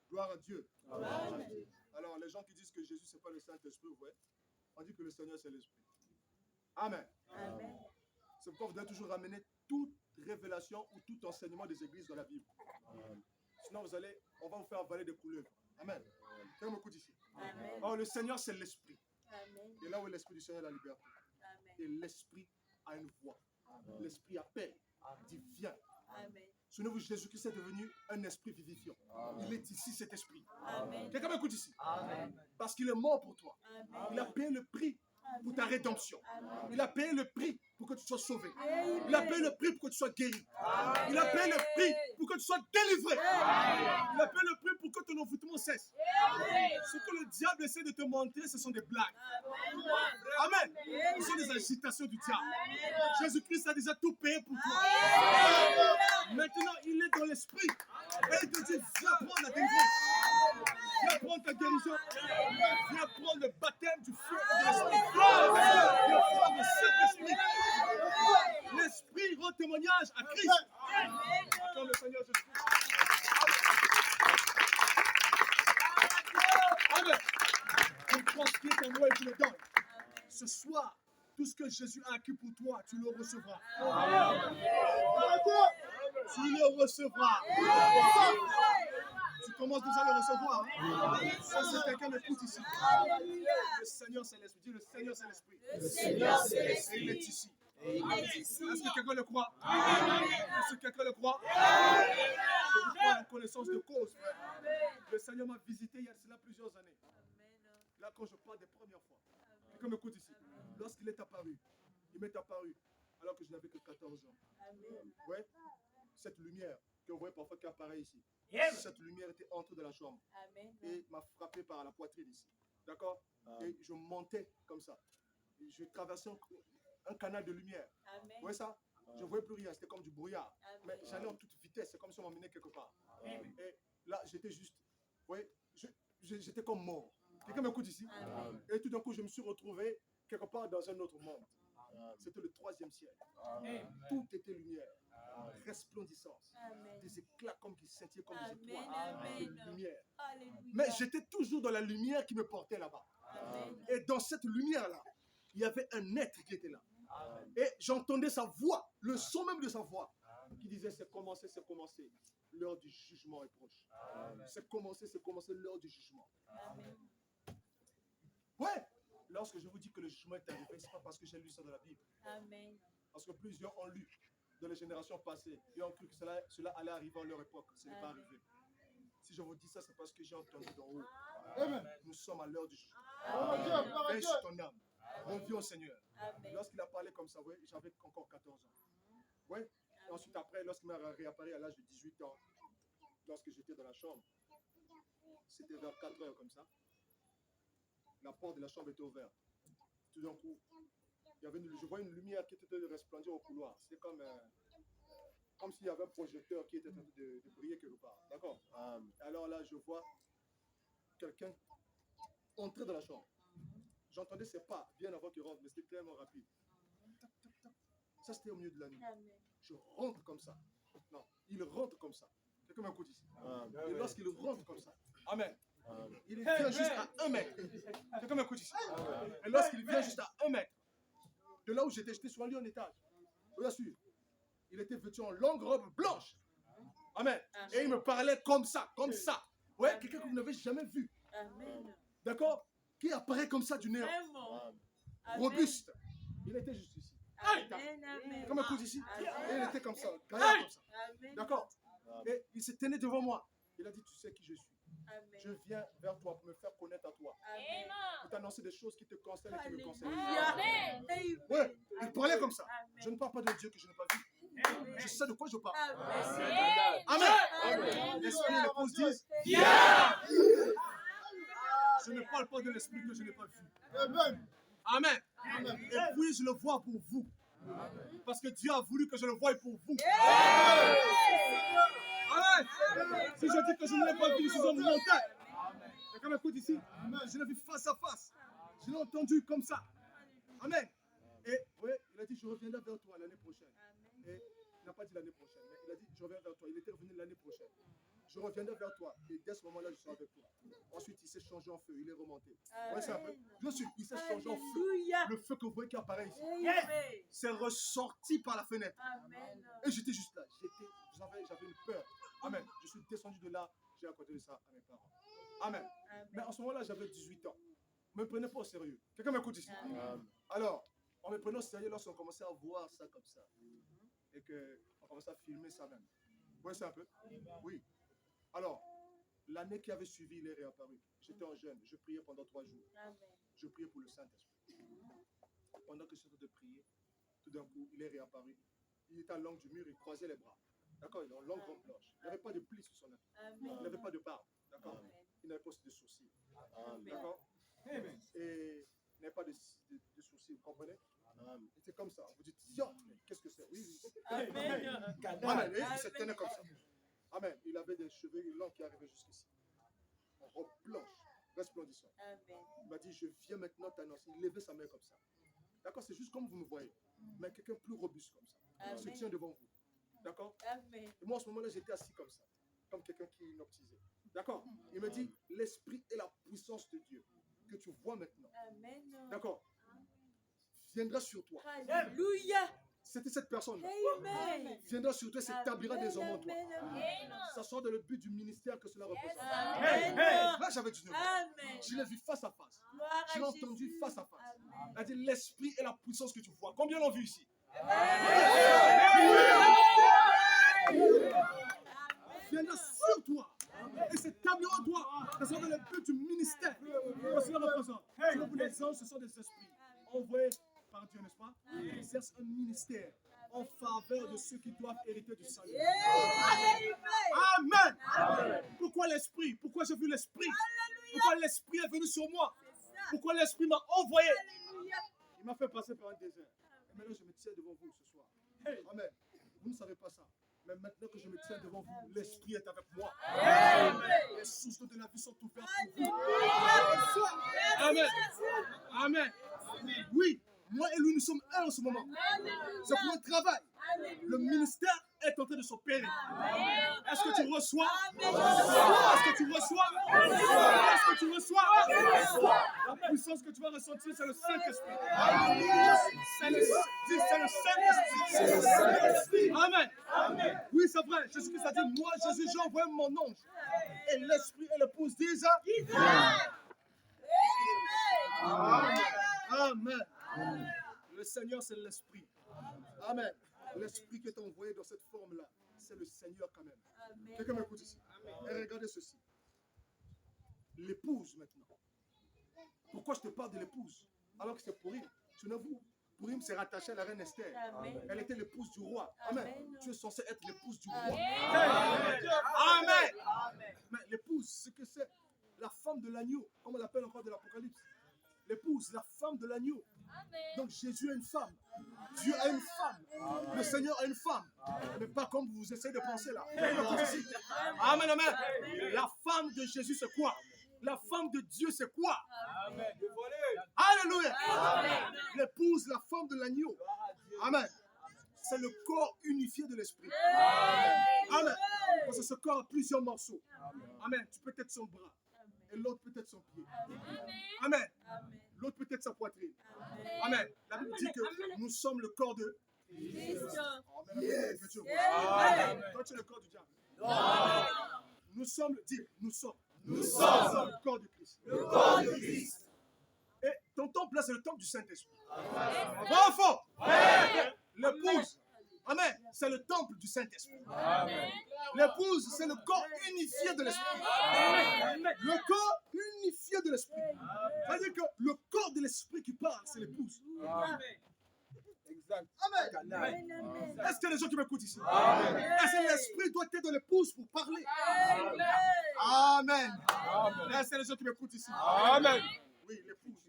Gloire à Dieu. Alors, les gens qui disent que Jésus, ce n'est pas le Saint-Esprit, vous voyez, on dit que le Seigneur, c'est l'Esprit. Amen. C'est pourquoi vous devez toujours ramener toute révélation ou tout enseignement des églises dans la Bible. Sinon, on va vous faire avaler des couleuvres. Amen. Quelqu'un m'écoute ici. Or, le Seigneur, c'est l'Esprit. Et là où est l'Esprit du Seigneur, la liberté. Et l'Esprit a une voix. L'Esprit appelle, dit viens. Souvenez-vous, Jésus-Christ est devenu un esprit vivifiant. Il est ici, cet esprit. Quelqu'un m'écoute ici. Parce qu'il est mort pour toi. Il a payé le prix pour ta rédemption. Il a payé le prix pour que tu sois sauvé. Il a payé le prix pour que tu sois guéri. Il a payé le prix pour que tu sois délivré. Il a payé le prix pour que ton envoûtement cesse. Ce que le diable essaie de te montrer, ce sont des blagues. Amen. Ce sont des agitations du diable. Jésus-Christ a déjà tout payé pour toi. Maintenant, il est dans l'esprit. Et il te dit, viens prendre la délivrance. Viens prendre ta guérison. Viens prendre le baptême du feu et de l'esprit. Viens prendre le Saint-Esprit. L'esprit rend témoignage à Christ. Attends le Seigneur Jésus-Christ. Amen. Je transcris ton nom et je le donne. Ce soir, tout ce que Jésus a acquis pour toi, tu le recevras. Tu le recevras. Tu commences déjà à le recevoir. Ça, c'est quelqu'un m'écoute ici. Le Seigneur, c'est l'Esprit. Dis le Seigneur, c'est l'Esprit. Et il est ici. Est-ce que quelqu'un le croit? Est-ce que quelqu'un le croit? Je vous parle en connaissance de cause, frère. Le Seigneur m'a visité il y a cela plusieurs années. Là, quand je parle des premières fois. Quelqu'un m'écoute ici. Lorsqu'il est apparu, il m'est apparu alors que je n'avais que 14 ans. Ouais. Cette lumière que vous voyez parfois qui apparaît ici. Cette lumière était entrée dans la chambre et m'a frappé par la poitrine ici. D'accord? Et je montais comme ça. Et je traversais un canal de lumière. Vous voyez ça? Je ne voyais plus rien, c'était comme du brouillard. Mais j'allais en toute vitesse, c'est comme si on m'emmenait quelque part. Et là, j'étais juste, vous voyez, j'étais comme mort. Quelqu'un m'écoute ici? Et tout d'un coup, je me suis retrouvé quelque part dans un autre monde. C'était le 3e ciel. Tout était lumière, resplendissance, des éclats comme qui scintillaient comme des étoiles, de lumière. Mais j'étais toujours dans la lumière qui me portait là-bas. Et dans cette lumière-là, il y avait un être qui était là. Et j'entendais sa voix, le son même de sa voix, qui disait c'est commencé, l'heure du jugement est proche. C'est commencé, l'heure du jugement. Ouais, lorsque je vous dis que le jugement est arrivé, ce n'est pas parce que j'ai lu ça dans la Bible. Parce que plusieurs ont lu dans les générations passées et ont cru que cela allait arriver à leur époque. Ce n'est pas arrivé. Si je vous dis ça, c'est parce que j'ai entendu d'en haut. Nous sommes à l'heure du jugement. Veille sur ton âme. Reviens au Seigneur. Lorsqu'il a parlé comme ça, ouais, j'avais encore 14 ans. Ouais. Et ensuite, après, lorsqu'il m'a réapparu à l'âge de 18 ans, lorsque j'étais dans la chambre, c'était vers 4 heures comme ça. La porte de la chambre était ouverte. Tout d'un coup, je voyais une lumière qui était en train de resplendir au couloir. C'était comme s'il y avait un projecteur qui était en train de briller quelque part. D'accord? Alors là, je vois quelqu'un entrer dans la chambre. J'entendais ses pas bien avant qu'il rentre, mais c'était tellement rapide. Tac, tac, tac. Ça, c'était au milieu de la nuit. Je rentre comme ça. Non, il rentre comme ça. Quelqu'un m'écoute ici. Et lorsqu'il rentre comme ça, amen. Il vient juste à 1 mètre. Quelqu'un m'écoute ici. Et lorsqu'il vient juste à 1 mètre, de là où j'étais sur un lit en étage. Bien sûr. Il était vêtu en longue robe blanche. Amen. Et il me parlait comme ça, comme ça. Ouais, quelqu'un que vous n'avez jamais vu. D'accord? Qui apparaît comme ça du néant. Robuste. Il était juste ici. Comme un coup ici. Et il était comme ça. Comme ça. D'accord? Et il s'est tenu devant moi. Il a dit, tu sais qui je suis. Je viens vers toi pour me faire connaître à toi. Pour t'annoncer des choses qui te concernent et qui me concernent. Ouais, il parlait comme ça. Je ne parle pas de Dieu que je n'ai pas vu. Je sais de quoi je parle. Amen. L'esprit et l'épouse disent, je ne parle pas de l'esprit que je n'ai pas vu. Amen. Et puis je le vois pour vous. Parce que Dieu a voulu que je le voie pour vous. Amen. Si je dis que je ne l'ai pas vu, je suis un menteur. Quelqu'un m'écoute ici? Je l'ai vu face à face. Je l'ai entendu comme ça. Amen. Et oui, il a dit, je reviendrai vers toi l'année prochaine. Et il n'a pas dit l'année prochaine, mais il a dit, je reviens vers toi. Il était revenu l'année prochaine. Je reviendrai vers toi. Et dès ce moment-là, je serai avec toi. Ensuite, il s'est changé en feu. Il est remonté. Ouais, c'est un peu. Bien sûr, il s'est changé en feu. Le feu que vous voyez qui apparaît ici. C'est ressorti par la fenêtre. Et j'étais juste là. J'avais une peur. Amen. Je suis descendu de là. J'ai raconté ça à mes parents. Amen. Mais en ce moment-là, j'avais 18 ans. On ne me prenait pas au sérieux. Quelqu'un m'écoute ici? Alors, on me prenait au sérieux lorsqu'on commençait à voir ça comme ça. Et qu'on commençait à filmer ça même. Vous voyez ça un peu? Oui. Alors, l'année qui avait suivi, il est réapparu. J'étais en jeûne, je priais pendant 3 jours. Je priais pour le Saint-Esprit. Pendant que je suis en train de prier, tout d'un coup, il est réapparu. Il était à l'angle du mur, il croisait les bras. D'accord? Il avait une longue robe blanche. Il n'avait pas de plis sur son âme. Il n'avait pas de barbe. D'accord? Il n'avait pas aussi de sourcils. D'accord? Et il n'avait pas de sourcils, vous comprenez? C'était comme ça. Vous dites, tiens, qu'est-ce que c'est? Oui. Amen. Et il se tenait comme ça. Amen. Il avait des cheveux longs qui arrivaient jusqu'ici. En robe blanche, resplendissante. Il m'a dit, je viens maintenant t'annoncer. Il levait sa main comme ça. D'accord? C'est juste comme vous me voyez. Mais quelqu'un plus robuste comme ça. Il se tient devant vous. D'accord? Et moi, à ce moment-là, j'étais assis comme ça. Comme quelqu'un qui hypnotisait. D'accord? Il me dit, l'esprit et la puissance de Dieu que tu vois maintenant. D'accord? Viendra sur toi. Alléluia. C'était cette personne-là. Viendra sur toi et s'établira des hommes en toi. Ça sort dans le but du ministère que cela représente. Là, j'avais 19 ans. Je l'ai vu face à face. Je l'ai entendu face à face. Il a dit l'esprit et la puissance que tu vois. Combien l'ont vu ici? présente. Selon vous, les anges, ce sont des esprits envoyés par Dieu, n'est-ce pas? Ils exercent un ministère en faveur de ceux qui doivent hériter du salut. Amen. Pourquoi l'esprit? Pourquoi j'ai vu l'esprit? Pourquoi l'esprit est venu sur moi? Pourquoi l'esprit m'a envoyé? Il m'a fait passer par un désert. Et maintenant, je me tiens devant vous ce soir. Amen. Vous ne savez pas ça. Mais maintenant que je me tiens devant vous, l'esprit est avec moi. Les sources de la vie sont ouvertes pour vous. Amen. Amen. Oui, moi et lui, nous sommes un en ce moment. C'est pour un travail. Le ministère est en train de s'opérer. Est-ce que tu reçois? Est-ce que tu reçois? Est-ce que tu reçois? La puissance que tu vas ressentir, c'est le Saint-Esprit. C'est le Saint-Esprit. Amen. Oui, c'est vrai. Jésus-Christ a dit, moi, Jésus, j'ai envoyé mon ange. Et l'Esprit et l'épouse disent, Amen. Le Seigneur, c'est l'Esprit. Amen. L'Esprit qui est envoyé dans cette forme-là, c'est le Seigneur quand même. Quelqu'un m'écoute ici. Et regardez ceci. L'épouse maintenant. Pourquoi je te parle de l'épouse? Alors que c'est Pourim. Souvenez-vous, Pourim s'est rattaché à la reine Esther. Elle était l'épouse du roi. Amen. Tu es censé être l'épouse du roi. Amen. Mais l'épouse, ce que c'est, la femme de l'agneau, comme on l'appelle encore de l'Apocalypse. L'épouse, la femme de l'agneau. Donc Jésus a une femme. Dieu a une femme. Le Seigneur a une femme. Mais pas comme vous essayez de penser là. Amen, amen. La femme de Jésus, c'est quoi? La femme de Dieu, c'est quoi? Alléluia. L'épouse, la femme de l'agneau. Amen. C'est le corps unifié de l'esprit. Amen. Parce que ce corps a plusieurs morceaux. Amen. Tu peux être son bras. Et l'autre peut être son pied. Amen. L'autre peut être sa poitrine. Amen. La Bible dit que nous sommes le corps de Christ. Toi, tu es le corps du diable. Nous sommes, dis, nous sommes le corps de Christ. Et ton temple là, c'est le temple du Saint-Esprit. Bon, fort. L'épouse, amen, c'est le temple du Saint-Esprit. L'épouse, c'est le corps unifié de l'Esprit. Le corps unifié de l'Esprit. C'est-à-dire que le corps de l'Esprit qui parle, c'est l'épouse. Exact. Amen. Est-ce qu'il y a des gens qui m'écoutent ici? Est-ce que l'Esprit doit être dans l'épouse pour parler? Amen. Est-ce qu'il y a des gens qui m'écoutent ici? Amen. Oui, l'épouse.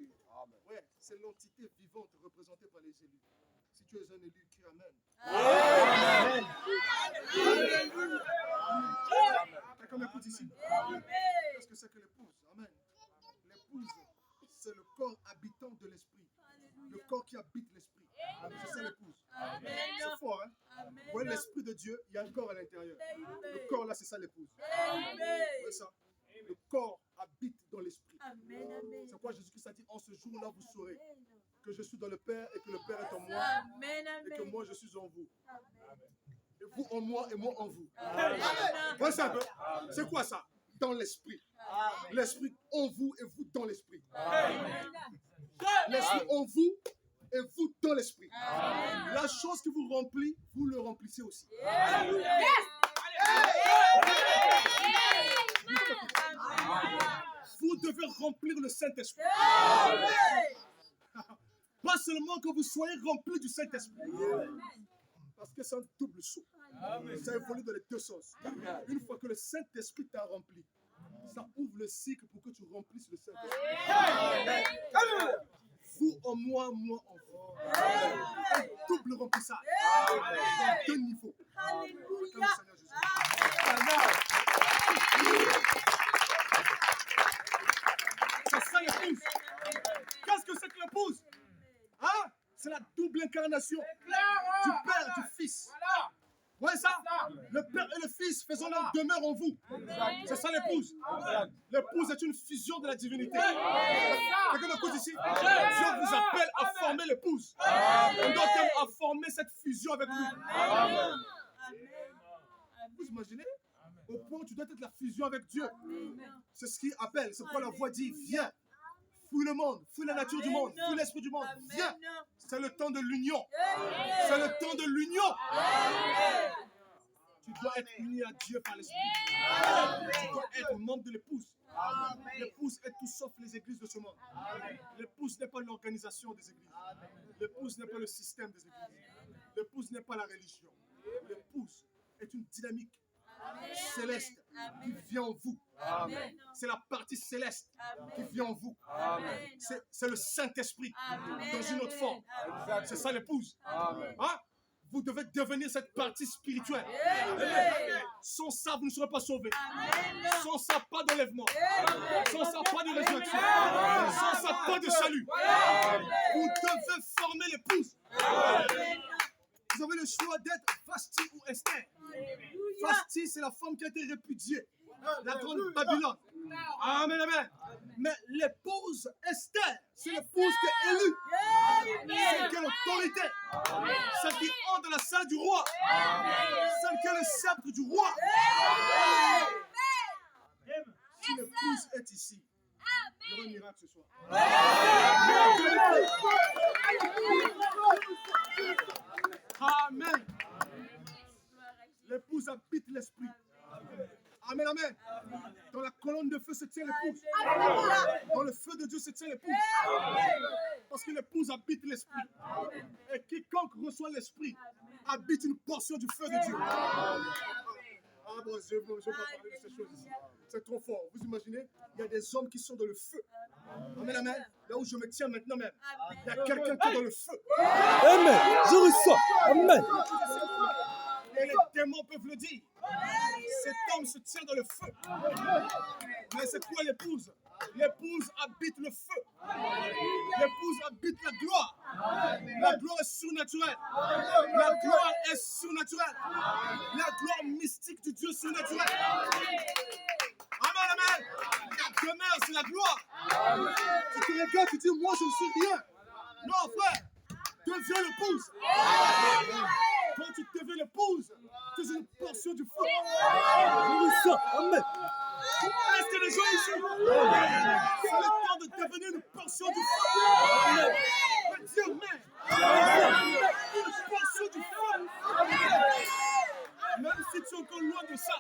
Ouais, c'est l'entité vivante représentée par les élus. Si tu es un élu, qui amène. Amen. Quelqu'un m'écoute ici? Qu'est-ce que c'est que l'épouse? Amen. L'épouse, c'est le corps habitant de l'esprit. Le corps qui habite l'esprit. C'est ça l'épouse. C'est fort, hein? Vous voyez l'esprit de Dieu, il y a un corps à l'intérieur. Le corps là, c'est ça l'épouse. Vous voyez ça? Le corps habite dans l'esprit. C'est quoi Jésus-Christ a dit? En ce jour-là, vous saurez que je suis dans le Père et que le Père est en moi et que moi je suis en vous. Et vous en moi et moi en vous. Voyez ça un peu? C'est quoi ça? Dans l'esprit. L'esprit en vous et vous dans l'esprit. L'esprit en vous et vous dans l'esprit. La chose qui vous remplit, vous le remplissez aussi. Vous devez remplir le Saint-Esprit. Pas seulement que vous soyez remplis du Saint-Esprit. Parce que c'est un double saut. Ça évolue dans les deux sens. Une fois que le Saint-Esprit t'a rempli, ça ouvre le cycle pour que tu remplisses le Saint-Esprit. Vous en moi, moi en vous. Un double remplissage. Dans deux niveaux. Comme le Seigneur Jésus. C'est ça l'épouse. Qu'est-ce que c'est que l'épouse? Hein? C'est la double incarnation du Père et du Fils. Ouais, ça? Le Père et le Fils faisant leur demeure en vous. C'est ça l'épouse. L'épouse est une fusion de la divinité. Quelqu'un m'écoute ici? Dieu vous appelle à former l'épouse. On doit à former cette fusion avec lui. Vous imaginez? Au point où tu dois être la fusion avec Dieu. C'est ce qu'il appelle. C'est pourquoi la voix dit, viens. Fouille le monde, fouille la nature du monde, fouille l'esprit du monde. Viens. C'est le temps de l'union. C'est le temps de l'union. Tu dois être uni à Dieu par l'Esprit. Tu dois être membre de l'épouse. L'épouse est tout sauf les églises de ce monde. L'épouse n'est pas l'organisation des églises. L'épouse n'est pas le système des églises. L'épouse n'est pas la religion. L'épouse est une dynamique céleste qui vient en vous. C'est la partie céleste qui vient en vous. C'est le Saint-Esprit dans une autre forme. C'est ça l'épouse. Hein? Vous devez devenir cette partie spirituelle. Sans ça, vous ne serez pas sauvés. Sans ça, pas d'enlèvement. Sans ça, pas de résurrection. Sans ça, pas de salut. Vous devez former l'épouse. Vous avez le choix d'être Vashti ou Esther. Vashti, c'est la femme qui a été répudiée. La grande Babylone. Amen, amen. Mais l'épouse Esther, c'est l'épouse qui est élue. Celle qui a l'autorité. Celle qui entre dans la salle du roi. Celle qui a le sceptre du roi. Si l'épouse est ici, il y aura un miracle ce soir. Amen. L'épouse habite l'esprit. Amen, amen. Dans la colonne de feu se tient l'épouse. Dans le feu de Dieu se tient l'épouse. Parce que l'épouse habite l'esprit. Et quiconque reçoit l'esprit habite une portion du feu de Dieu. Ah bon, je ne vais pas parler de ces choses ici. C'est trop fort. Vous imaginez, il y a des hommes qui sont dans le feu. Amen, amen. Là où je me tiens maintenant même, il y a quelqu'un qui est dans le feu. Amen. Je reçois. Amen. Et les démons peuvent le dire. Cet homme se tient dans le feu. Mais c'est quoi l'épouse? L'épouse habite le feu. L'épouse habite la gloire. La gloire est surnaturelle. La gloire est surnaturelle. La gloire mystique du Dieu surnaturel. Amen, amen. La demeure, c'est la gloire. Tu te regardes, tu dis, moi je ne suis rien. Non, frère, deviens l'épouse. Quand tu deviens l'épouse, tu es une portion du feu. Amen. Est-ce que les gens ici? C'est le temps de devenir une portion du feu. Mais Dieu même. Une portion du feu. Même si tu es encore loin de ça,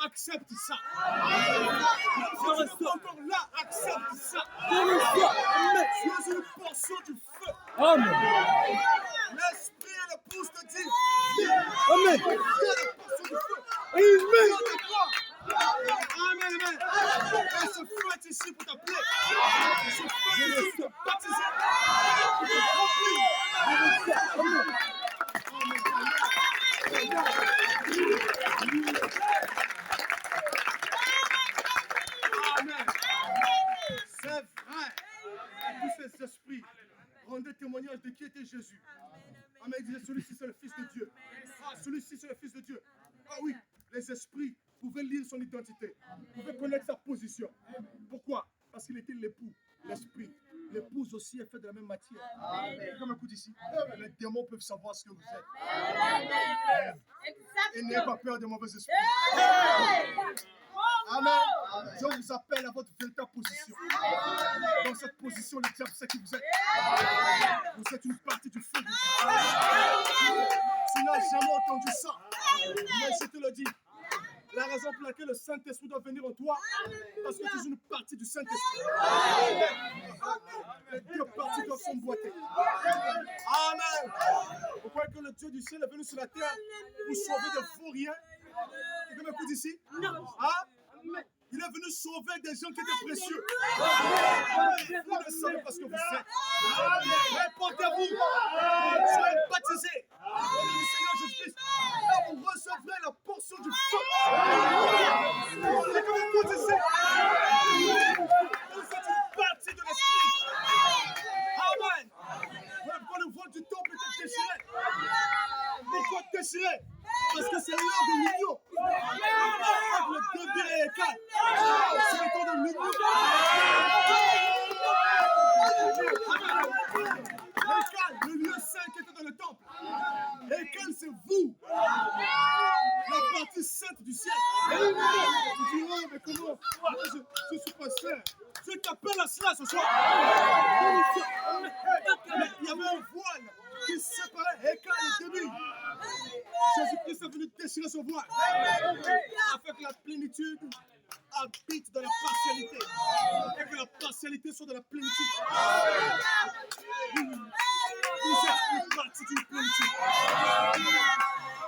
accepte ça. Même si tu n'es pas encore là, accepte ça. Tu es une portion du feu. Amen. L'esprit et l'épouse te disent. Amen. Tu es la portion du feu. Amen. Amen, amen. Et ce feu est ici pour t'appeler. Ce feu est ici pour te baptiser. Pour te remplir. Amen. C'est vrai. Et tous ces esprits rendaient témoignage de qui était Jésus. Amen. Il disait, celui-ci c'est le Fils de Dieu. Ah, celui-ci c'est le Fils de Dieu. Ah oui, les esprits pouvaient lire son identité, pouvaient connaître sa position. Pourquoi? Parce qu'il était l'époux, l'esprit. L'épouse aussi est faite de la même matière. Comme un coup d'ici. Les démons peuvent savoir ce que vous êtes. Et n'ayez pas peur des mauvais esprits. Amen. Je vous appelle à votre véritable position. Dans cette position, le diable sait qui vous êtes. Vous êtes une partie du feu de Dieu. Tu n'as jamais entendu ça. Mais je te le dis. La raison pour laquelle le Saint-Esprit doit venir en toi, parce que tu es une partie du Saint-Esprit. Les deux parties doivent s'emboîter. Amen. Vous croyez que le Dieu du ciel est venu sur la terre pour sauver des vauriens? Quelqu'un m'écoute ici? Hein? Il est venu sauver des gens qui étaient précieux. Vous ne savez pas ce que vous êtes. Répondez-vous. Soyez baptisés au nom du Seigneur Jésus-Christ. Là, vous recevrez la portion du feu. Quelqu'un m'écoute ici. Vous êtes une partie de l'esprit. Amen. Voilà pourquoi le voile du temple était déchiré. Pourquoi déchiré? Parce que c'est l'heure de l'union. Entre le Débir et Écal. C'est le temps de l'union. Écal, le lieu saint qui était dans le temple. Écal, c'est vous. La partie sainte du ciel. Tu dis, oh, mais comment? Moi, je suis pas saint. Je t'appelle à cela ce soir. Mais il y avait un voile qui séparait Écal et Débir. Jésus-Christ est venu déchirer ce voile. Afin que la plénitude habite dans la partialité. Et que la partialité soit dans la plénitude. Vous êtes une partie d'une plénitude.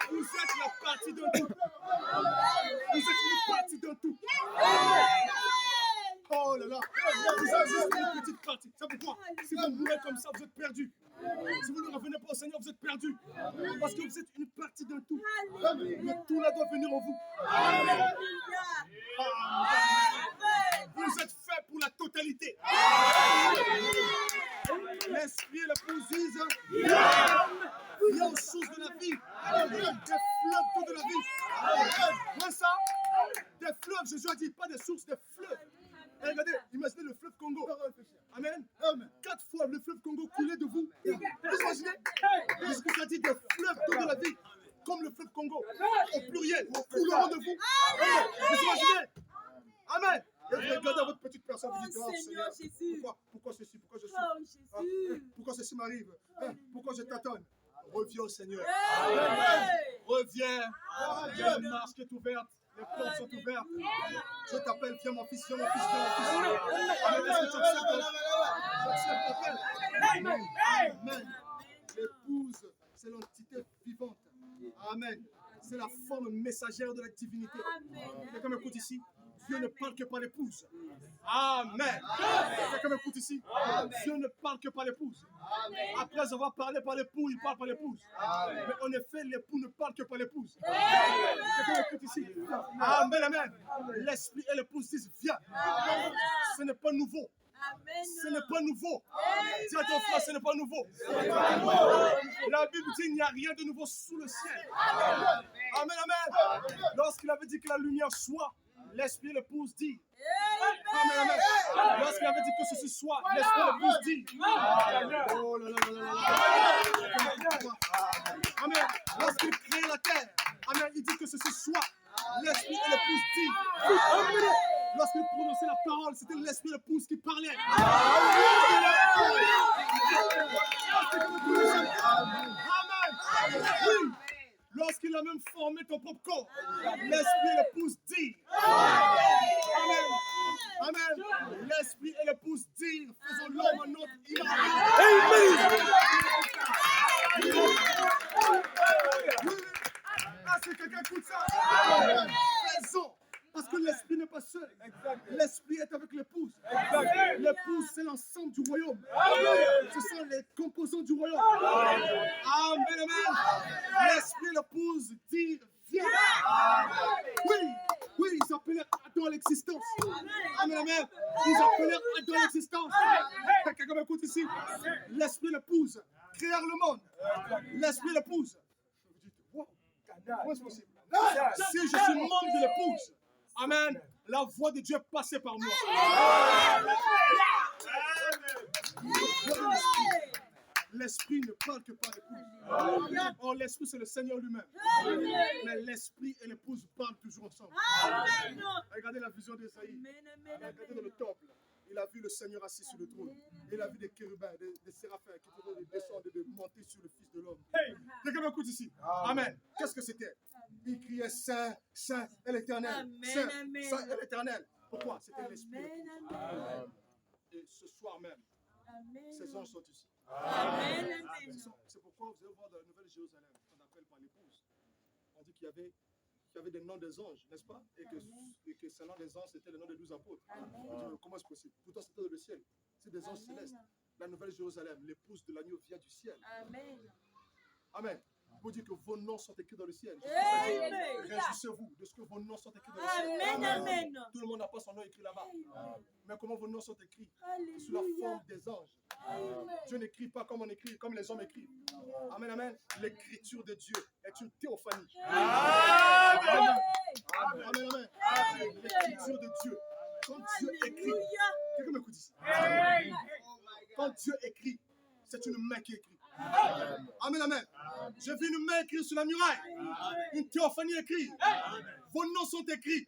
Vous êtes la partie d'un tout. Vous êtes une partie d'un tout. Oh là là. Vous êtes juste une petite partie. C'est pourquoi, si vous mourrez comme ça, vous êtes perdus. Si vous ne revenez pas au Seigneur, vous êtes perdus. Parce que vous êtes une partie d'un tout. Le tout là doit venir en vous. Vous êtes fait pour la totalité. L'esprit et l'épouse disent viens aux sources de la vie. Des fleuves d'eau de la vie. Moi ça, des fleuves, Jésus a dit, pas des sources, des fleuves. Et regardez, imaginez le fleuve Congo. Amen. 4 fois le fleuve Congo coulait de vous. Vous imaginez? Jésus a dit des fleuves d'eau de la vie. Comme le fleuve Congo. Au pluriel. Couleront de vous. Vous imaginez? Amen. Et vous regardez à votre petite personne, vous dites, oh Seigneur, pourquoi ceci, pourquoi je suis, pourquoi ceci m'arrive, pourquoi je tâtonne. Reviens au Seigneur. Reviens. Il y a une marche qui est ouverte. Les portes sont ouvertes. Je t'appelle, viens mon fils, viens mon fils, viens mon fils. Amen. Est-ce que tu acceptes l'appel? Amen. L'épouse, c'est l'entité vivante. Amen. C'est la forme messagère de la divinité. Quelqu'un m'écoute ici? Dieu ne parle que par l'épouse. Amen. Quelqu'un m'écoute ici? Dieu ne parle que par l'épouse. Après avoir parlé par l'époux, il parle par l'épouse. Mais en effet, l'époux ne parle que par l'épouse. Quelqu'un m'écoute ici? Amen, amen. L'esprit et l'épouse disent viens. Ce n'est pas nouveau. Ce n'est pas nouveau. Dis à ton frère, ce n'est pas nouveau. La Bible dit qu'il n'y a rien de nouveau sous le ciel. Amen, amen. Lorsqu'il avait dit que la lumière soit, l'esprit et l'épouse dit. Amen, amen. Lorsqu'il avait dit que ceci soit, l'esprit et l'épouse dit. Oh là là là là là. Amen. Lorsqu'il crée la terre, amen, il dit que ceci soit. L'esprit et l'épouse dit. Lorsqu'il prononçait la parole, c'était l'esprit et l'épouse qui parlaient. Amen. Oui. Lorsqu'il a même formé ton propre corps, l'esprit et l'épouse dit. Amen. Amen. L'esprit et l'épouse dit, faisons l'homme à notre image. Ah, c'est quelqu'un qui écoute ça. Faisons. Parce que l'esprit n'est pas seul. L'esprit est avec l'épouse. L'épouse, c'est l'ensemble du royaume. Ce sont les composants du royaume. Amen, amen. L'esprit et l'épouse disent viens. Oui, ils appellent Adam à l'existence. Amen, amen. Ils appellent Adam à l'existence. Quelqu'un m'écoute ici? L'esprit et l'épouse créèrent le monde. L'esprit et l'épouse. Vous dites, wow, comment est-ce possible? Si je suis membre de l'épouse, amen, la voix de Dieu est passée par moi. L'esprit ne parle que par l'épouse. Or, l'esprit, c'est le Seigneur lui-même. Mais l'esprit et l'épouse parlent toujours ensemble. Regardez la vision d'Esaïe. Regardez dans le temple. Il a vu le Seigneur assis sur le trône. Il a vu des chérubins, des séraphins qui pouvaient descendre et de monter sur le Fils de l'homme. Quelqu'un m'écoute ici? Amen. Qu'est-ce que c'était? Il criait Saint, Saint est l'Éternel. Saint, Saint est l'Éternel. Pourquoi? C'était l'Esprit. Et ce soir même, ces anges sont ici. C'est pourquoi vous allez voir dans la Nouvelle Jérusalem, qu'on appelle par l'épouse, on dit qu'il y avait des noms des anges, n'est-ce pas? Et que ces noms des anges, c'était le nom des 12 apôtres. On dit, mais comment est-ce possible? Pourtant, c'était dans le ciel. C'est des anges célestes. La Nouvelle Jérusalem, l'épouse de l'agneau vient du ciel. Amen. Vous dites que vos noms sont écrits dans le ciel. Réjouissez-vous de ce que vos noms sont écrits dans le ciel. Amen. Tout le monde n'a pas son nom écrit là-bas. Mais comment vos noms sont écrits? Sous la forme des anges. Dieu n'écrit pas comme on écrit, comme les hommes écrivent. Amen, amen. L'écriture de Dieu est une théophanie. Amen, amen. L'écriture de Dieu. Quand Dieu écrit, quelqu'un m'écoute ici. Quand Dieu écrit, c'est une main qui écrit. Amen, amen. J'ai vu une main écrire sur la muraille. Une théophanie écrite. Vos noms sont écrits.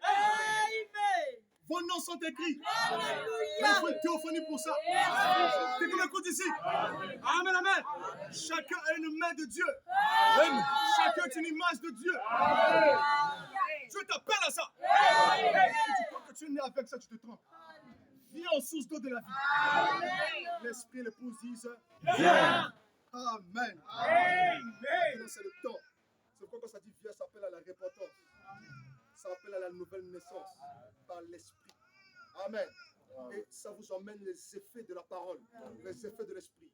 Vos noms sont écrits. Alléluia. Il faut une théophanie pour ça. Quelqu'un m'écoute ici. Amen, amen. Chacun a une main de Dieu. Chacun est une image de Dieu. Dieu t'appelle à ça. Si tu crois que tu es né avec ça, tu te trompes. Viens en source d'eau de la vie. L'esprit et l'épouse disent Amen. Maintenant, c'est le temps. C'est pourquoi quand ça dit viens, ça appelle à la repentance. Ça appelle à la nouvelle naissance par l'esprit. Amen. Et ça vous emmène les effets de la parole, les effets de l'esprit.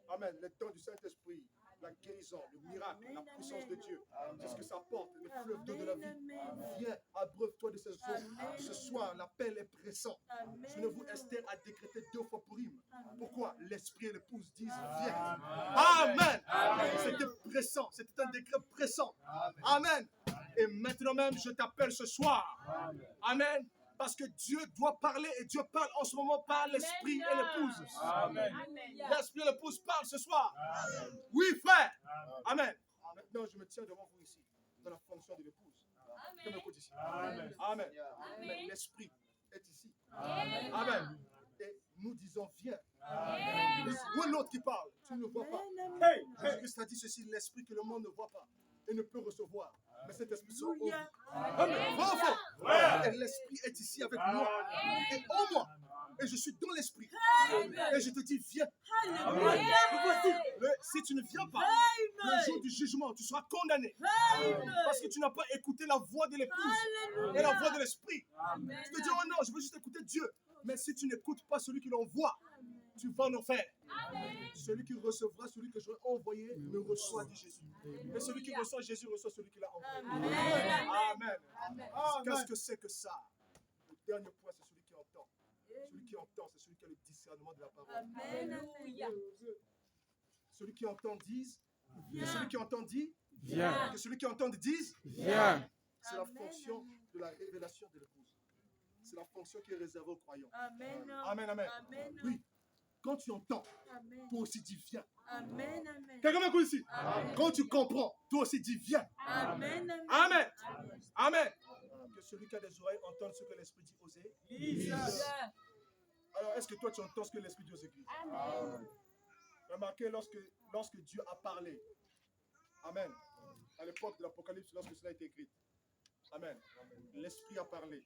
Amen. Les dons du Saint-Esprit, la guérison, le miracle, la puissance de Dieu. C'est ce que ça apporte, le fleuve d'eau de la vie. Viens, abreuve-toi de ces eaux. Ce soir, l'appel est pressant. Souvenez-vous, Esther a décrété 2 fois pour Purim. Pourquoi? L'esprit et l'épouse disent viens. Amen. C'était pressant, c'était un décret pressant. Amen. Et maintenant même, je t'appelle ce soir. Amen. Parce que Dieu doit parler et Dieu parle en ce moment par l'esprit et l'épouse. L'esprit et l'épouse parlent ce soir. Oui, frère. Amen. Maintenant, je me tiens devant vous ici, dans la fonction de l'épouse. Que m'écoute ici. Amen. Mais l'esprit est ici. Amen. Et nous disons viens. Où est l'autre qui parle? Tu ne le vois pas. Jésus-Christ a dit ceci, l'esprit que le monde ne voit pas et ne peut recevoir. Mais cet esprit sera en vous. Amen. Et l'esprit est ici avec moi et en moi. Et je suis dans l'esprit. Et je te dis, viens. Si tu ne viens pas, le jour du jugement, tu seras condamné. Parce que tu n'as pas écouté la voix de l'épouse et la voix de l'esprit. Tu te dis, oh non, je veux juste écouter Dieu. Mais si tu n'écoutes pas celui qui l'envoie, tu vas en enfer. Celui qui recevra, celui que j'aurai envoyé, me reçoit, dit Jésus. Et celui qui reçoit Jésus reçoit celui qui l'a envoyé. Amen. Qu'est-ce que c'est que ça? Le dernier point, c'est celui qui entend. Celui qui entend, c'est celui qui a le discernement de la parole. Celui qui entend dise, que celui qui entend dit, Viens. que celui qui entend dise, Viens. c'est la fonction de la révélation de l'épouse. C'est la fonction qui est réservée aux croyants. Amen. Amen, amen. Amen. Oui, quand tu entends, Amen. toi aussi dis viens. Amen. Amen. Quelqu'un m'écoute ici? Amen. Quand tu comprends, toi aussi dis viens. Amen. Amen. Amen. Que celui qui a des oreilles entende ce que l'Esprit dit aux églises. Alors, est-ce que toi tu entends ce que l'Esprit dit aux églises? Remarquez, lorsque Dieu a parlé, Amen, à l'époque de l'Apocalypse, lorsque cela a été écrit, Amen, l'Esprit a parlé,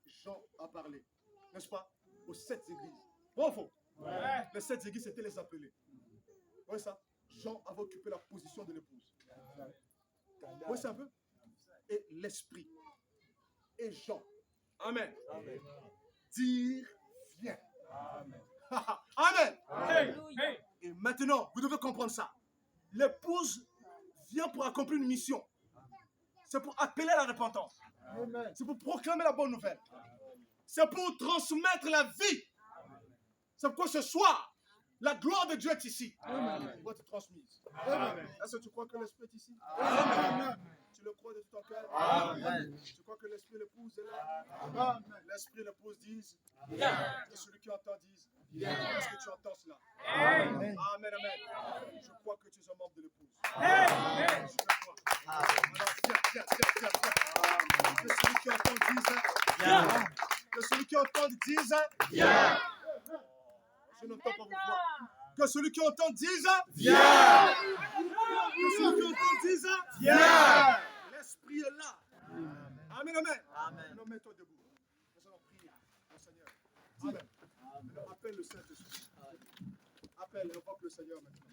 Jean a parlé, n'est-ce pas? Aux 7 églises. Bon ou faux? Les 7 églises, c'était les appelés. Vous voyez ça? Jean avait occupé la position de l'épouse. Vous voyez ça un peu? Et l'Esprit et Jean, Amen, dire viens. Amen. Alléluia. Et maintenant, vous devez comprendre ça. L'épouse vient pour accomplir une mission. C'est pour appeler à la repentance. C'est pour proclamer la bonne nouvelle. C'est pour transmettre la vie. C'est pourquoi ce soir, la gloire de Dieu est ici. Elle va être transmise. Est-ce que tu crois que l'Esprit est ici? Amen. Tu le crois de tout ton cœur? Amen. Tu crois que l'Esprit et l'épouse est là? Amen. L'Esprit et l'épouse disent, et celui qui entend dise, est-ce que tu entends cela? Amen. Amen, amen. Je crois que tu es un membre de l'épouse. Amen. Je le crois. Alors, viens. Que celui qui entend dise, que celui qui entend dise, je n'entends pas vos voix. Que celui qui entend dise, viens. Que celui qui entend dise, viens. L'Esprit est là. Amen, amen. Maintenant, mets-toi debout. Nous allons prier au Seigneur. Amen. Maintenant, appelle le Saint-Esprit. Appelle, invoque le Seigneur maintenant.